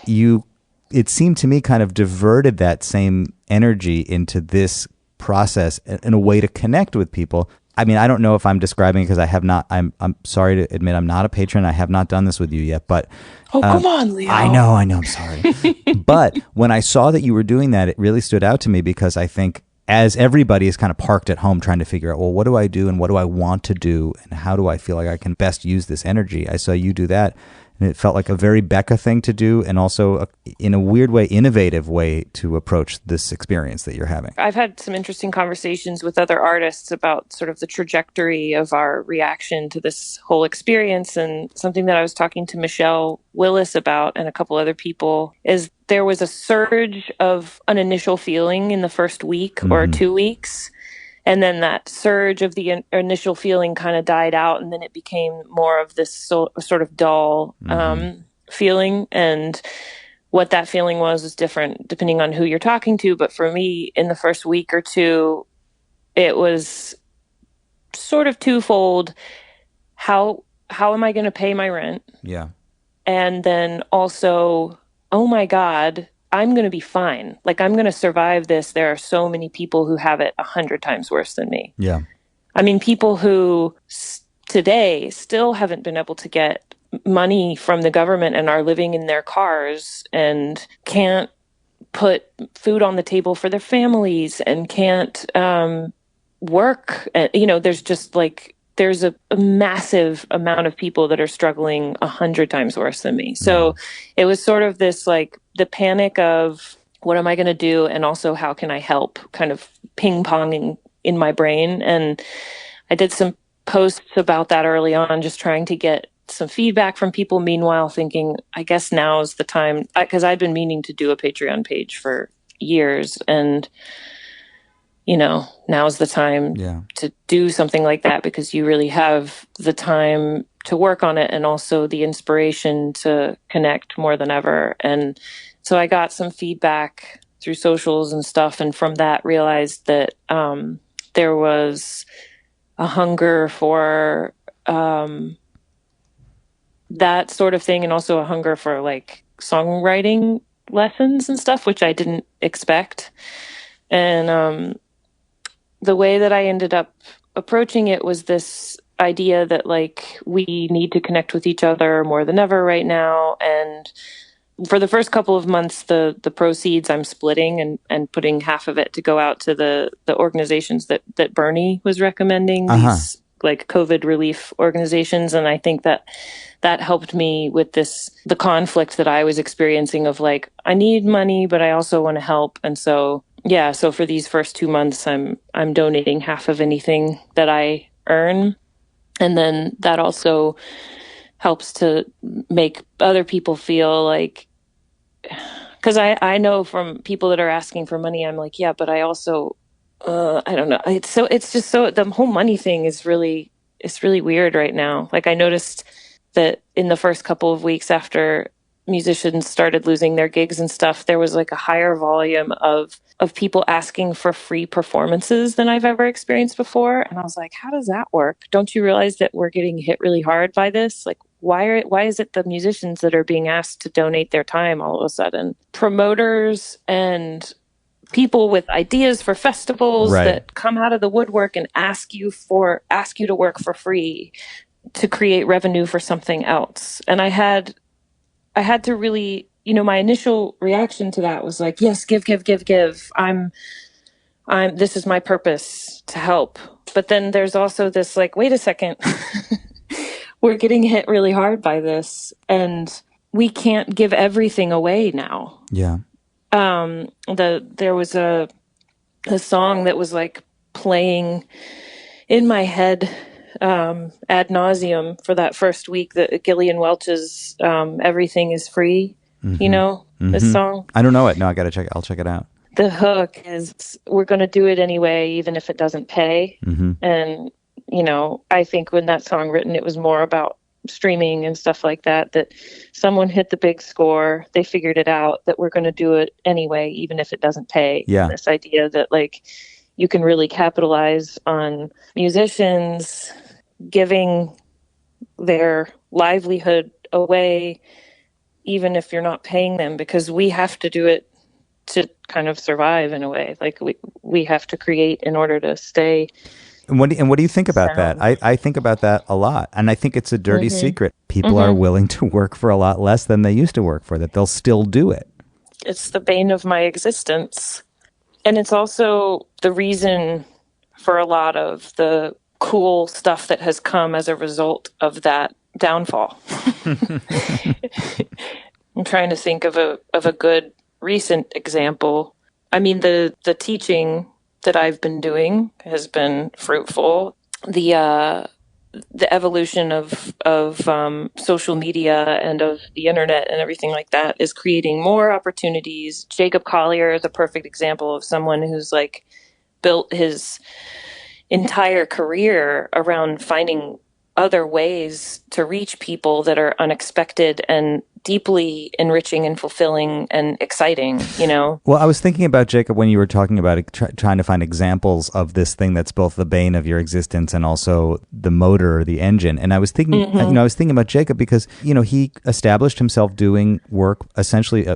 it seemed to me, kind of diverted that same energy into this process in a way to connect with people. I mean, I don't know if I'm describing it, because I have not. I'm sorry to admit I'm not a patron. I have not done this with you yet, but come on, Leo. I know. I'm sorry. But when I saw that you were doing that, it really stood out to me, because I think, as everybody is kind of parked at home trying to figure out, well, what do I do and what do I want to do and how do I feel like I can best use this energy? I saw you do that. And it felt like a very Becca thing to do, and also in a weird way, innovative way to approach this experience that you're having. I've had some interesting conversations with other artists about sort of the trajectory of our reaction to this whole experience. And something that I was talking to Michelle Willis about, and a couple other people, is there was a surge of an initial feeling in the first week or 2 weeks. And then that surge of the initial feeling kind of died out, and then it became more of this sort of dull feeling. And what that feeling was different depending on who you're talking to. But for me, in the first week or two, it was sort of twofold. how am I going to pay my rent? Yeah. And then also, oh my God, I'm going to be fine. Like, I'm going to survive this. There are so many people who have it 100 times worse than me. Yeah. I mean, people who today still haven't been able to get money from the government and are living in their cars and can't put food on the table for their families and can't work. You know, there's just like, there's a massive amount of people that are struggling 100 times worse than me. So it was sort of this, like, the panic of what am I going to do? And also, how can I help, kind of ping ponging in my brain. And I did some posts about that early on, just trying to get some feedback from people. Meanwhile, thinking, I guess now's the time, because I'd been meaning to do a Patreon page for years. And, you know, now's the time to do something like that, because you really have the time to work on it and also the inspiration to connect more than ever. And so I got some feedback through socials and stuff. And from that, realized that there was a hunger for that sort of thing, and also a hunger for like songwriting lessons and stuff, which I didn't expect. And the way that I ended up approaching it was this idea that, like, we need to connect with each other more than ever right now. And for the first couple of months, the proceeds I'm splitting and putting half of it to go out to the organizations that Bernie was recommending, these like COVID relief organizations. And I think that helped me with the conflict that I was experiencing of, like, I need money, but I also want to help. And so, yeah, so for these first 2 months, I'm donating half of anything that I earn. And then that also helps to make other people feel like, because I know from people that are asking for money, I'm like, yeah, but I also, I don't know. It's just so, the whole money thing is really, it's really weird right now. Like, I noticed that in the first couple of weeks after musicians started losing their gigs and stuff, there was like a higher volume of people asking for free performances than I've ever experienced before. And I was like, how does that work? Don't you realize that we're getting hit really hard by this? Like, why is it the musicians that are being asked to donate their time all of a sudden? Promoters and people with ideas for festivals that come out of the woodwork and ask you to work for free to create revenue for something else. And I had to really, you know, my initial reaction to that was like, yes, give. This is my purpose, to help. But then there's also this, like, wait a second, we're getting hit really hard by this, and we can't give everything away now. Yeah. There was a song that was like playing in my head ad nauseum for that first week, that Gillian Welch's Everything is Free. You know this song? I don't know it. No, I'll check it out. The hook is, we're going to do it anyway, even if it doesn't pay. And, you know, I think when that song written, it was more about streaming and stuff like that, that someone hit the big score, they figured it out, that we're going to do it anyway, even if it doesn't pay. Yeah. And this idea that, like, you can really capitalize on musicians giving their livelihood away, even if you're not paying them, because we have to do it to kind of survive in a way. Like, we have to create in order to stay. And what do you think about that? I think about that a lot. And I think it's a dirty secret. People are willing to work for a lot less than they used to work for, that they'll still do it. It's the bane of my existence. And it's also the reason for a lot of the cool stuff that has come as a result of that downfall. I'm trying to think of a good recent example. I mean, the teaching that I've been doing has been fruitful. The evolution of social media and of the internet and everything like that is creating more opportunities. Jacob Collier is a perfect example of someone who's, like, built his entire career around finding other ways to reach people that are unexpected and deeply enriching and fulfilling and exciting, you know? Well, I was thinking about, Jacob, when you were talking about it, trying to find examples of this thing that's both the bane of your existence and also the motor or the engine. And I was thinking, I was thinking about Jacob because, he established himself doing work essentially.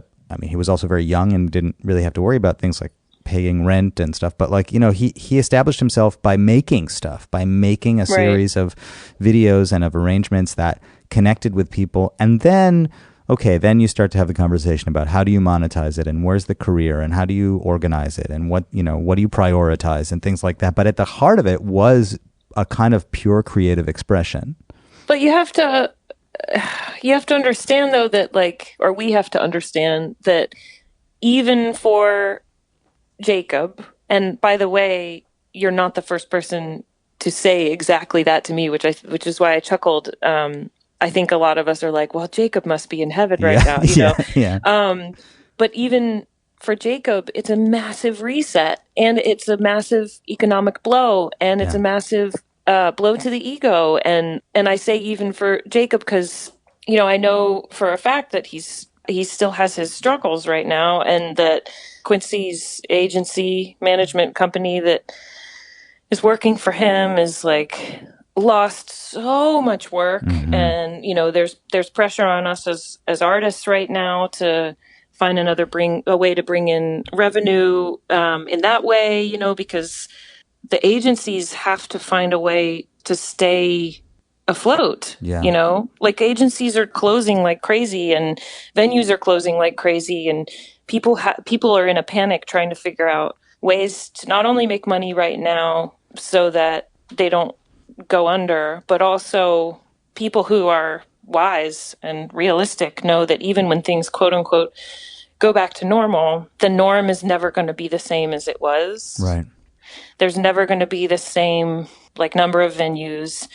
He was also very young and didn't really have to worry about things like paying rent and stuff. But he established himself by making stuff, by making a series of videos and of arrangements that connected with people. And then you start to have the conversation about how do you monetize it and where's the career and how do you organize it and what do you prioritize and things like that. But at the heart of it was a kind of pure creative expression. But you have to understand though that we have to understand that even for Jacob, and by the way, you're not the first person to say exactly that to me, which is why I chuckled. I think a lot of us are like, well, Jacob must be in heaven right now, you know? Yeah. But even for Jacob, it's a massive reset and it's a massive economic blow and it's a massive blow to the ego. And I say even for Jacob, because, I know for a fact that he still has his struggles right now and that Quincy's agency management company that is working for him is lost so much work and there's pressure on us as artists right now to find a way to bring in revenue in that way, because the agencies have to find a way to stay afloat. Agencies are closing like crazy and venues are closing like crazy and people are in a panic trying to figure out ways to not only make money right now so that they don't go under, but also people who are wise and realistic know that even when things quote unquote go back to normal, the norm is never going to be the same as it was. Right. There's never going to be the same number of venues.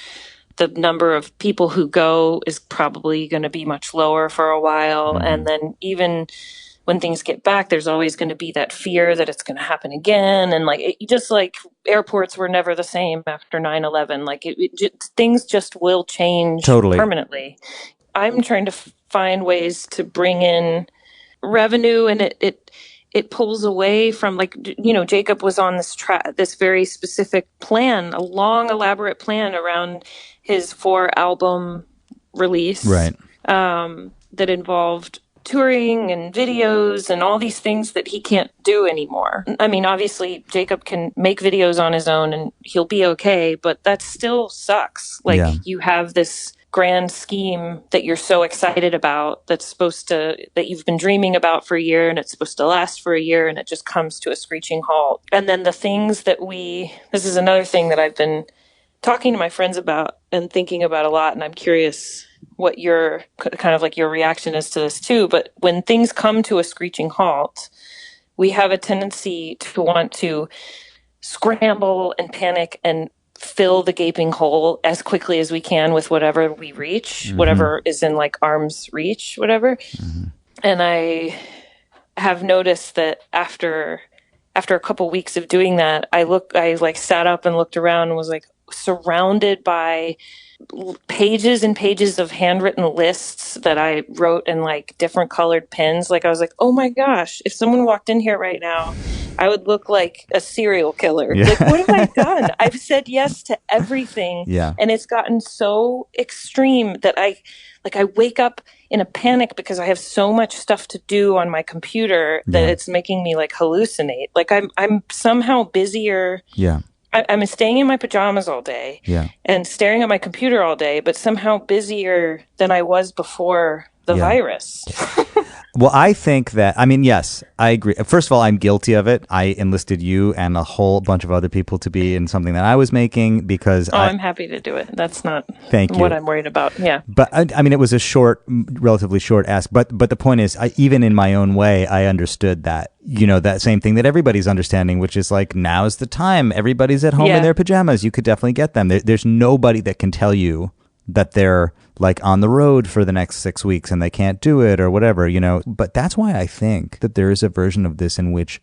The number of people who go is probably going to be much lower for a while. And then even when things get back, there's always going to be that fear that it's going to happen again. And airports were never the same after 9/11. Things just will change permanently. I'm trying to find ways to bring in revenue, and it pulls away from Jacob was on this very specific plan, a long elaborate plan around his 4-album release, right? That involved touring and videos and all these things that he can't do anymore. I mean, obviously Jacob can make videos on his own and he'll be okay, but that still sucks. You have this grand scheme that you're so excited about that you've been dreaming about for a year and it's supposed to last for a year and it just comes to a screeching halt. And then the things this is another thing that I've been talking to my friends about and thinking about a lot, and I'm curious what your kind of your reaction is to this too. But when things come to a screeching halt, we have a tendency to want to scramble and panic and fill the gaping hole as quickly as we can with whatever we reach, whatever is in arm's reach, whatever. And I have noticed that after a couple weeks of doing that, I sat up and looked around and was surrounded by pages and pages of handwritten lists that I wrote in different colored pens. I was oh my gosh, if someone walked in here right now, I would look like a serial killer. Yeah. What have I done? I've said yes to everything. Yeah. And it's gotten so extreme that I wake up in a panic because I have so much stuff to do on my computer that it's making me hallucinate. I'm somehow busier. Yeah. I'm staying in my pajamas all day and staring at my computer all day, but somehow busier than I was before the virus. Well, I think that, yes, I agree. First of all, I'm guilty of it. I enlisted you and a whole bunch of other people to be in something that I was making because I'm happy to do it. That's not what I'm worried about. Yeah. But it was a relatively short ask. But the point is, even in my own way, I understood that, that same thing that everybody's understanding, which is now's the time. Everybody's at home in their pajamas. You could definitely get them. There's nobody that can tell you that they're on the road for the next 6 weeks and they can't do it or whatever, But that's why I think that there is a version of this in which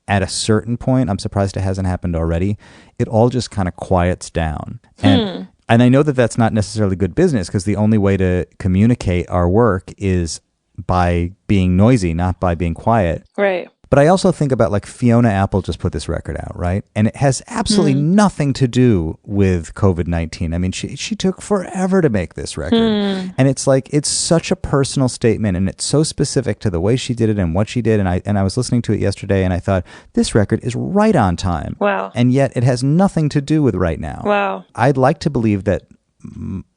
at a certain point, I'm surprised it hasn't happened already, it all just kind of quiets down. And And I know that that's not necessarily good business, because the only way to communicate our work is by being noisy, not by being quiet. Right. But I also think about, like, Fiona Apple just put this record out, right? And it has absolutely nothing to do with COVID-19. I mean, she took forever to make this record. And it's like, it's such a personal statement, and it's so specific to the way she did it and what she did. And I was listening to it yesterday, and I thought, this record is right on time. Wow. And yet it has nothing to do with right now. Wow. I'd like to believe that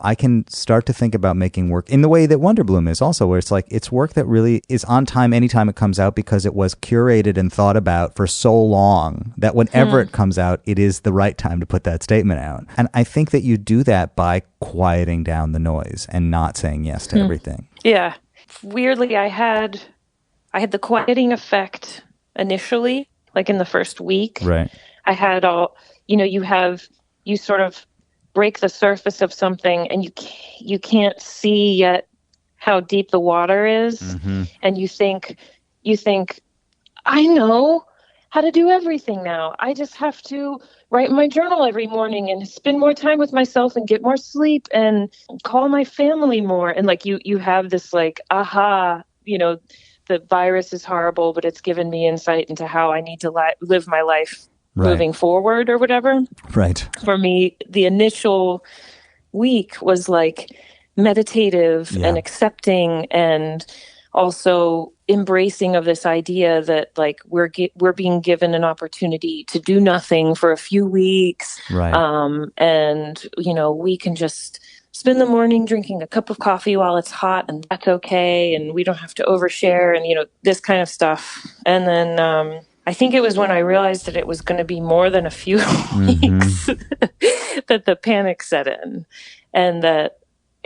I can start to think about making work in the way that Wonder Bloom is also, where it's like, it's work that really is on time anytime it comes out, because it was curated and thought about for so long that whenever it comes out, it is the right time to put that statement out. And I think that you do that by quieting down the noise and not saying yes to everything. Yeah. Weirdly, I had the quieting effect initially, like in the first week. Right. I had all, you sort of break the surface of something, and you can't see yet how deep the water is. And you think I know how to do everything now. I just have to write my journal every morning and spend more time with myself and get more sleep and call my family more. And like you have this like, aha, the virus is horrible, but it's given me insight into how I need to live my life moving forward or whatever. Right. For me, the initial week was like meditative and accepting, and also embracing of this idea that like we're being given an opportunity to do nothing for a few weeks. Right. And we can just spend the morning drinking a cup of coffee while it's hot, and that's okay, and we don't have to overshare, and this kind of stuff. And then I think it was when I realized that it was going to be more than a few weeks that the panic set in, and that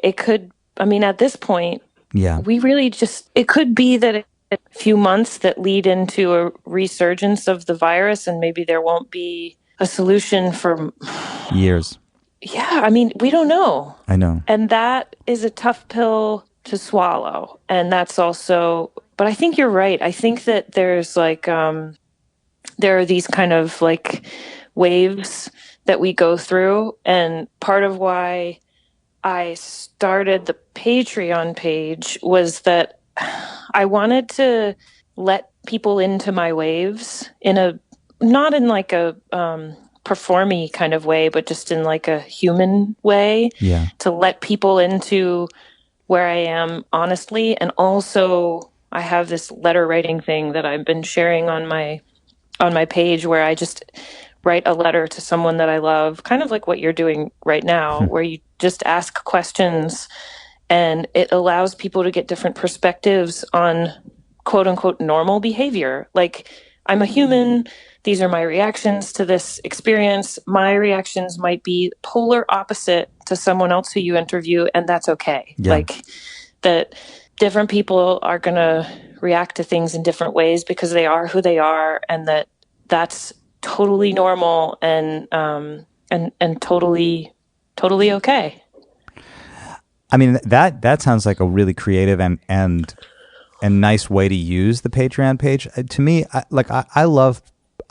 it could, at this point, we really it could be that a few months that lead into a resurgence of the virus, and maybe there won't be a solution for years. Yeah, we don't know. I know. And that is a tough pill to swallow. And that's also, but I think you're right. I think that there's like, there are these kind of like waves that we go through. And part of why I started the Patreon page was that I wanted to let people into my waves not in like a performy kind of way, but just in like a human way. Yeah. To let people into where I am honestly. And also I have this letter writing thing that I've been sharing on my page, where I just write a letter to someone that I love, kind of like what you're doing right now, where you just ask questions, and it allows people to get different perspectives on quote unquote normal behavior. Like, I'm a human. These are my reactions to this experience. My reactions might be polar opposite to someone else who you interview, and that's okay. Yeah. Like, that different people are going to react to things in different ways because they are who they are, and that's totally normal and totally okay. That sounds like a really creative and nice way to use the Patreon page. To me, I love.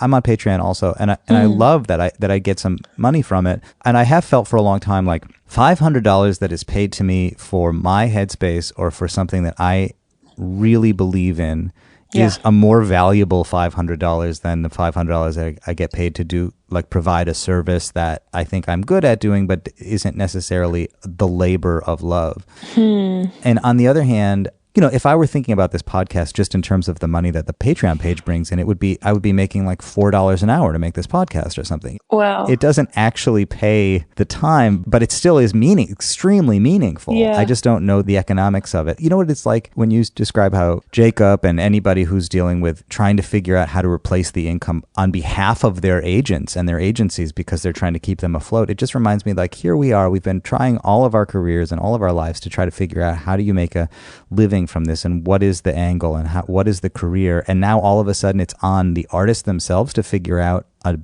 I'm on Patreon also, and I love that I get some money from it. And I have felt for a long time like $500 that is paid to me for my headspace or for something that I really believe in is a more valuable $500 than the $500 I get paid to do, like, provide a service that I think I'm good at doing, but isn't necessarily the labor of love. And on the other hand, if I were thinking about this podcast just in terms of the money that the Patreon page brings in, I would be making like $4 an hour to make this podcast or something. Wow. It doesn't actually pay the time, but it still is extremely meaningful. Yeah. I just don't know the economics of it. You know what it's like when you describe how Jacob and anybody who's dealing with trying to figure out how to replace the income on behalf of their agents and their agencies because they're trying to keep them afloat. It just reminds me, like, here we are. We've been trying all of our careers and all of our lives to try to figure out how do you make a living from this, and what is the angle, and what is the career, and now all of a sudden it's on the artists themselves to figure out a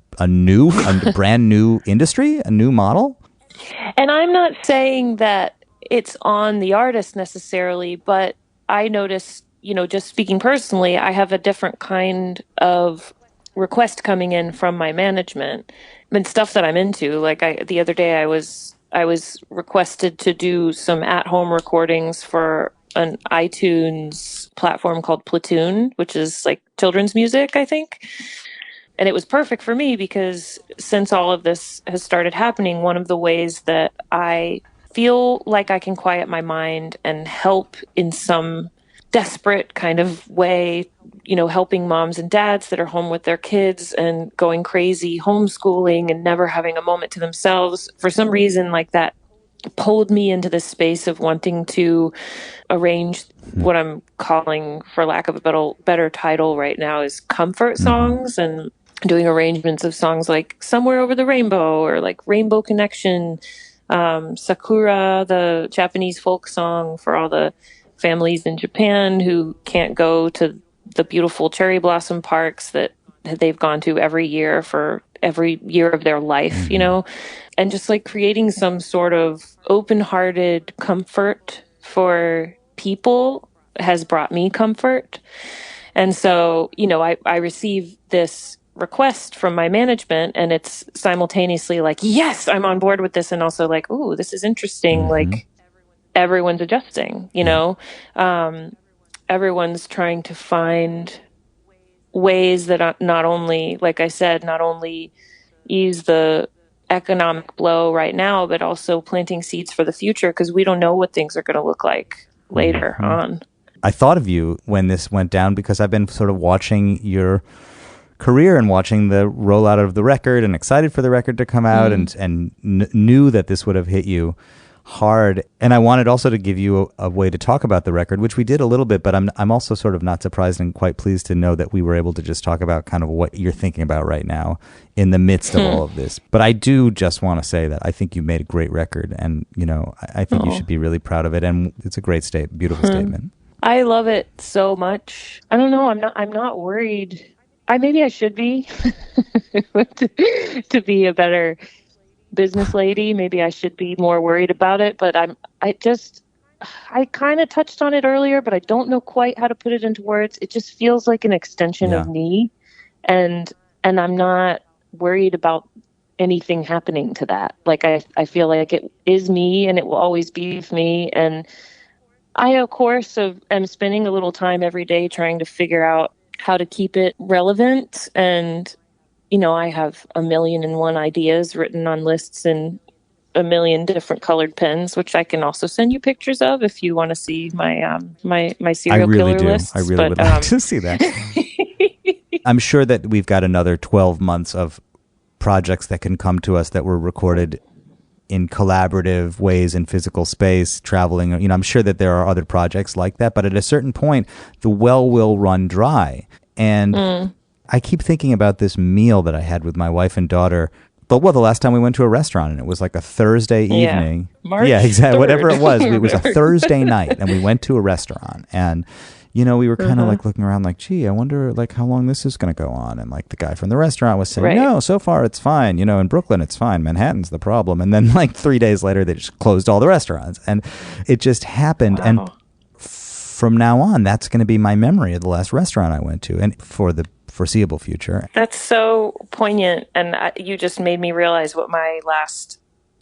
brand new industry, a new model. And I'm not saying that it's on the artist necessarily, but I notice, just speaking personally, I have a different kind of request coming in from my management and stuff that I'm into. Like, the other day I was I was requested to do some at-home recordings for an iTunes platform called Platoon, which is like children's music, I think. And it was perfect for me because since all of this has started happening, one of the ways that I feel like I can quiet my mind and help in some desperate kind of way, helping moms and dads that are home with their kids and going crazy homeschooling and never having a moment to themselves. For some reason, like that pulled me into this space of wanting to arrange what I'm calling, for lack of a better title right now, is comfort songs, and doing arrangements of songs like Somewhere Over the Rainbow or like Rainbow Connection, Sakura, the Japanese folk song for all the families in Japan who can't go to the beautiful cherry blossom parks that they've gone to every year for every year of their life, and just like creating some sort of open-hearted comfort for people has brought me comfort. And so, I receive this request from my management, and it's simultaneously like, yes, I'm on board with this. And also like, ooh, this is interesting. Like everyone's adjusting, everyone's trying to find ways that not only, like I said, not only ease the economic blow right now, but also planting seeds for the future, because we don't know what things are going to look like later on. I thought of you when this went down because I've been sort of watching your career and watching the rollout of the record and excited for the record to come out, and knew that this would have hit you hard. And I wanted also to give you a way to talk about the record, which we did a little bit, but I'm also sort of not surprised and quite pleased to know that we were able to just talk about kind of what you're thinking about right now in the midst of all of this. But I do just want to say that I think you made a great record, and I think you should be really proud of it, and it's a great beautiful statement. I love it so much. I don't know, I'm not worried. Maybe I should be to be a better business lady. Maybe I should be more worried about it, but I kind of touched on it earlier, but I don't know quite how to put it into words. It just feels like an extension of me, and I'm not worried about anything happening to that. Like I feel like it is me, and it will always be with me. And I, of course, am spending a little time every day trying to figure out how to keep it relevant. And I have 1,000,001 ideas written on lists in 1,000,000 different colored pens, which I can also send you pictures of if you want to see my my serial killer lists. I really would like to see that. I'm sure that we've got another 12 months of projects that can come to us that were recorded in collaborative ways in physical space, traveling. I'm sure that there are other projects like that, but at a certain point, the well will run dry. And I keep thinking about this meal that I had with my wife and daughter. But the last time we went to a restaurant, and it was like a Thursday evening. March exactly. 3rd. Whatever it was. It was a Thursday night, and we went to a restaurant. And, we were kind of like looking around like, gee, I wonder like how long this is going to go on. And like the guy from the restaurant was saying, no, so far it's fine. In Brooklyn, it's fine. Manhattan's the problem. And then like 3 days later, they just closed all the restaurants. And it just happened. Wow. And from now on, that's going to be my memory of the last restaurant I went to, and for the foreseeable future. That's so poignant, and you just made me realize what my last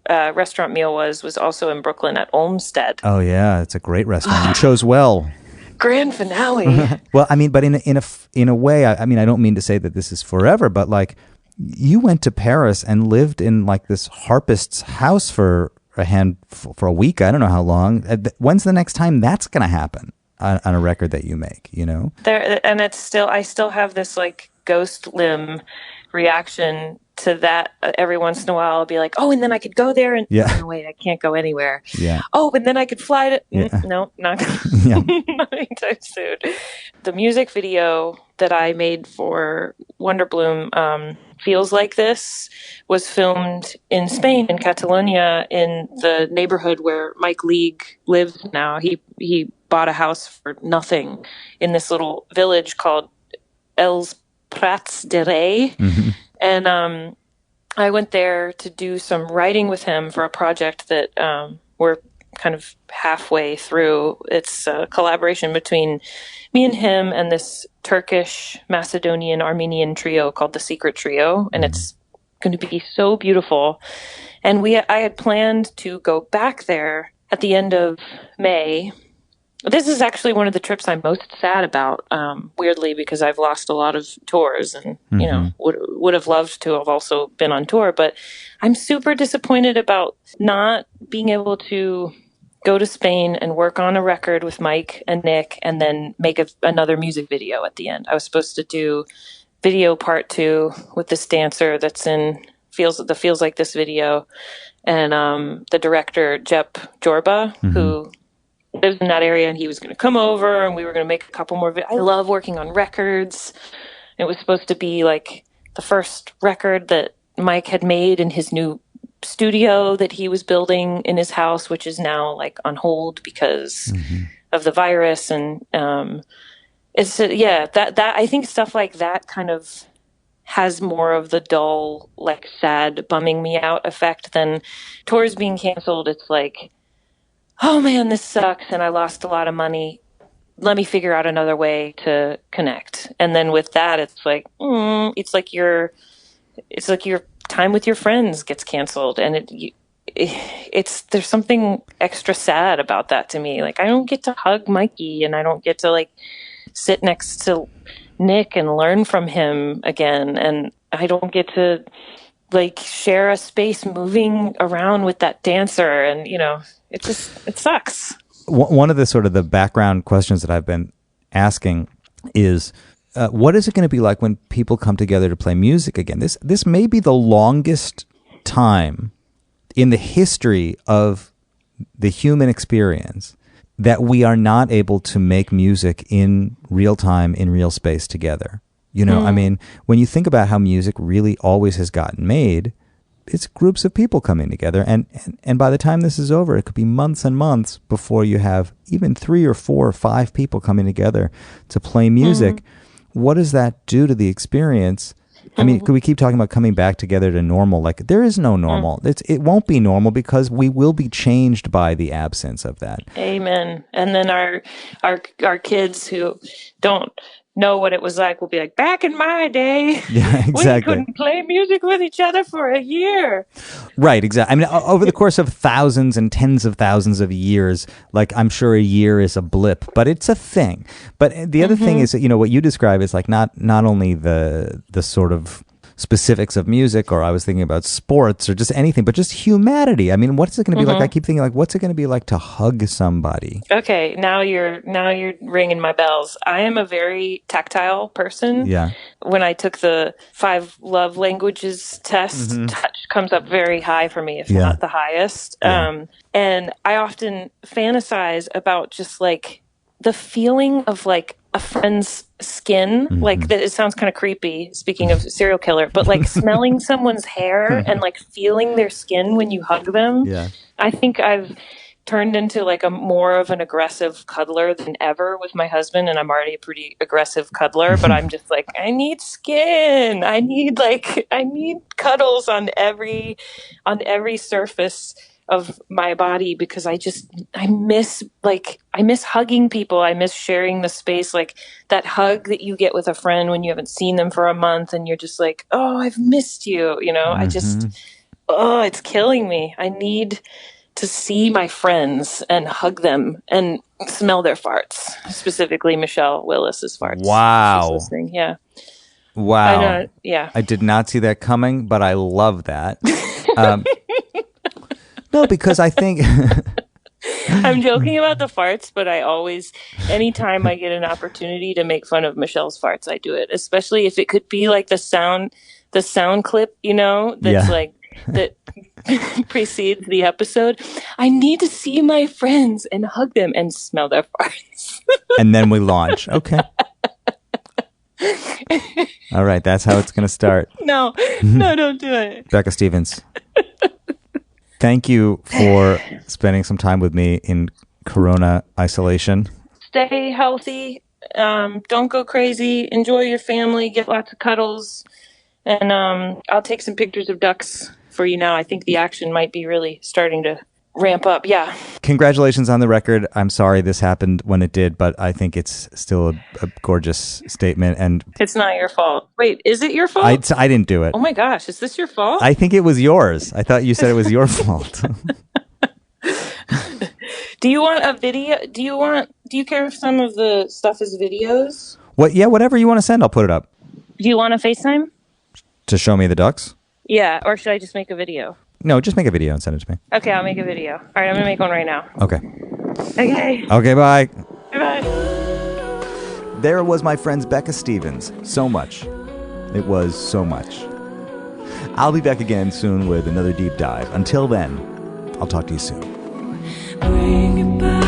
restaurant meal was also in Brooklyn at Olmsted. Oh yeah, it's a great restaurant. You chose well. Grand finale. Well, I mean, but in a way, I mean, I don't mean to say that this is forever, but like you went to Paris and lived in like this harpist's house for a week. I don't know how long. When's the next time that's going to happen on a record that you make? There, and I still have this like ghost limb reaction to that. Every once in a while I'll be like, oh, and then I could go there, and no, wait, I can't go anywhere. Oh, but then I could fly to no, not not anytime soon. The music video that I made for Wonder Bloom, Feels Like This, was filmed in Spain, in Catalonia, in the neighborhood where Mike League lives now. He bought a house for nothing in this little village called Els Prats de Rei. And I went there to do some writing with him for a project that we're kind of halfway through. It's a collaboration between me and him and this Turkish, Macedonian, Armenian trio called the Secret Trio. And it's going to be so beautiful. And I had planned to go back there at the end of May. This is actually one of the trips I'm most sad about, weirdly, because I've lost a lot of tours and, would have loved to have also been on tour. But I'm super disappointed about not being able to go to Spain and work on a record with Mike and Nick and then make another music video at the end. I was supposed to do video part 2 with this dancer that's in Feels Like This video. And the director, Jep Jorba, who lives in that area, and he was going to come over and we were going to make a couple more I love working on records. It was supposed to be like the first record that Mike had made in his new studio that he was building in his house, which is now like on hold because of the virus. And it's that I think stuff like that kind of has more of the dull, like sad, bumming me out effect than tours being canceled. It's like, oh man, this sucks and I lost a lot of money. Let me figure out another way to connect. And then with that, it's like, it's like your time with your friends gets canceled. And there's something extra sad about that to me. Like, I don't get to hug Mikey and I don't get to like sit next to Nick and learn from him again. And I don't get to like share a space moving around with that dancer. And, it sucks. One of the sort of the background questions that I've been asking is, what is it going to be like when people come together to play music again? This may be the longest time in the history of the human experience that we are not able to make music in real time, in real space together. I mean, when you think about how music really always has gotten made, it's groups of people coming together. And by the time this is over, it could be months and months before you have even 3 or 4 or 5 people coming together to play music. What does that do to the experience? I mean, could we keep talking about coming back together to normal? Like, there is no normal. It won't be normal because we will be changed by the absence of that. Amen. And then our kids who don't know what it was like will be like, back in my day, yeah, exactly. we couldn't play music with each other for a year. Right, exactly. I mean, over the course of thousands and tens of thousands of years, like, I'm sure a year is a blip, but it's a thing. But the other thing is that, what you describe is like not only the sort of specifics of music, or I was thinking about sports or just anything, but just humanity. I mean, what's it going to be like? I keep thinking, like, what's it going to be like to hug somebody? Okay, now you're ringing my bells. I am a very tactile person. Yeah. When I took the 5 love languages test, touch comes up very high for me, if not the highest. Yeah. And I often fantasize about just like the feeling of like a friend's skin, like that. It sounds kind of creepy, speaking of serial killer, but like smelling someone's hair and like feeling their skin when you hug them. Yeah. I think I've turned into like a more of an aggressive cuddler than ever with my husband, and I'm already a pretty aggressive cuddler, but I'm just like, I need skin. I need cuddles on every surface of my body, because I miss hugging people. I miss sharing the space, like that hug that you get with a friend when you haven't seen them for a month and you're just like, oh, I've missed you. It's killing me. I need to see my friends and hug them and smell their farts, specifically Michelle Willis's farts. Wow. She's listening. Yeah. Wow. I know. Yeah. I did not see that coming, but I love that. No, because I think I'm joking about the farts, but anytime I get an opportunity to make fun of Michelle's farts, I do it, especially if it could be like the sound clip, that's like, that precedes the episode. I need to see my friends and hug them and smell their farts. And then we launch. Okay. All right. That's how it's going to start. No, don't do it. Becca Stevens. Thank you for spending some time with me in Corona isolation. Stay healthy. Don't go crazy. Enjoy your family. Get lots of cuddles. And I'll take some pictures of ducks for you now. I think the action might be really starting to ramp up. Yeah. Congratulations on the record. I'm sorry this happened when it did, but I think it's still a gorgeous statement. And It's not your fault. Wait, is it your fault? I didn't do it. Oh my gosh, is this your fault? I think it was yours. I thought you said it was your fault. Do you want a video? Do you care if some of the stuff is videos? What? Yeah, whatever you want to send, I'll put it up. Do you want a FaceTime? To show me the ducks? Yeah, or should I just make a video? No, just make a video and send it to me. Okay, I'll make a video. All right, I'm gonna make one right now. Okay. Okay. Okay, bye. Bye. There was my friend's Becca Stevens. So much. It was so much. I'll be back again soon with another deep dive. Until then, I'll talk to you soon. Bring it back.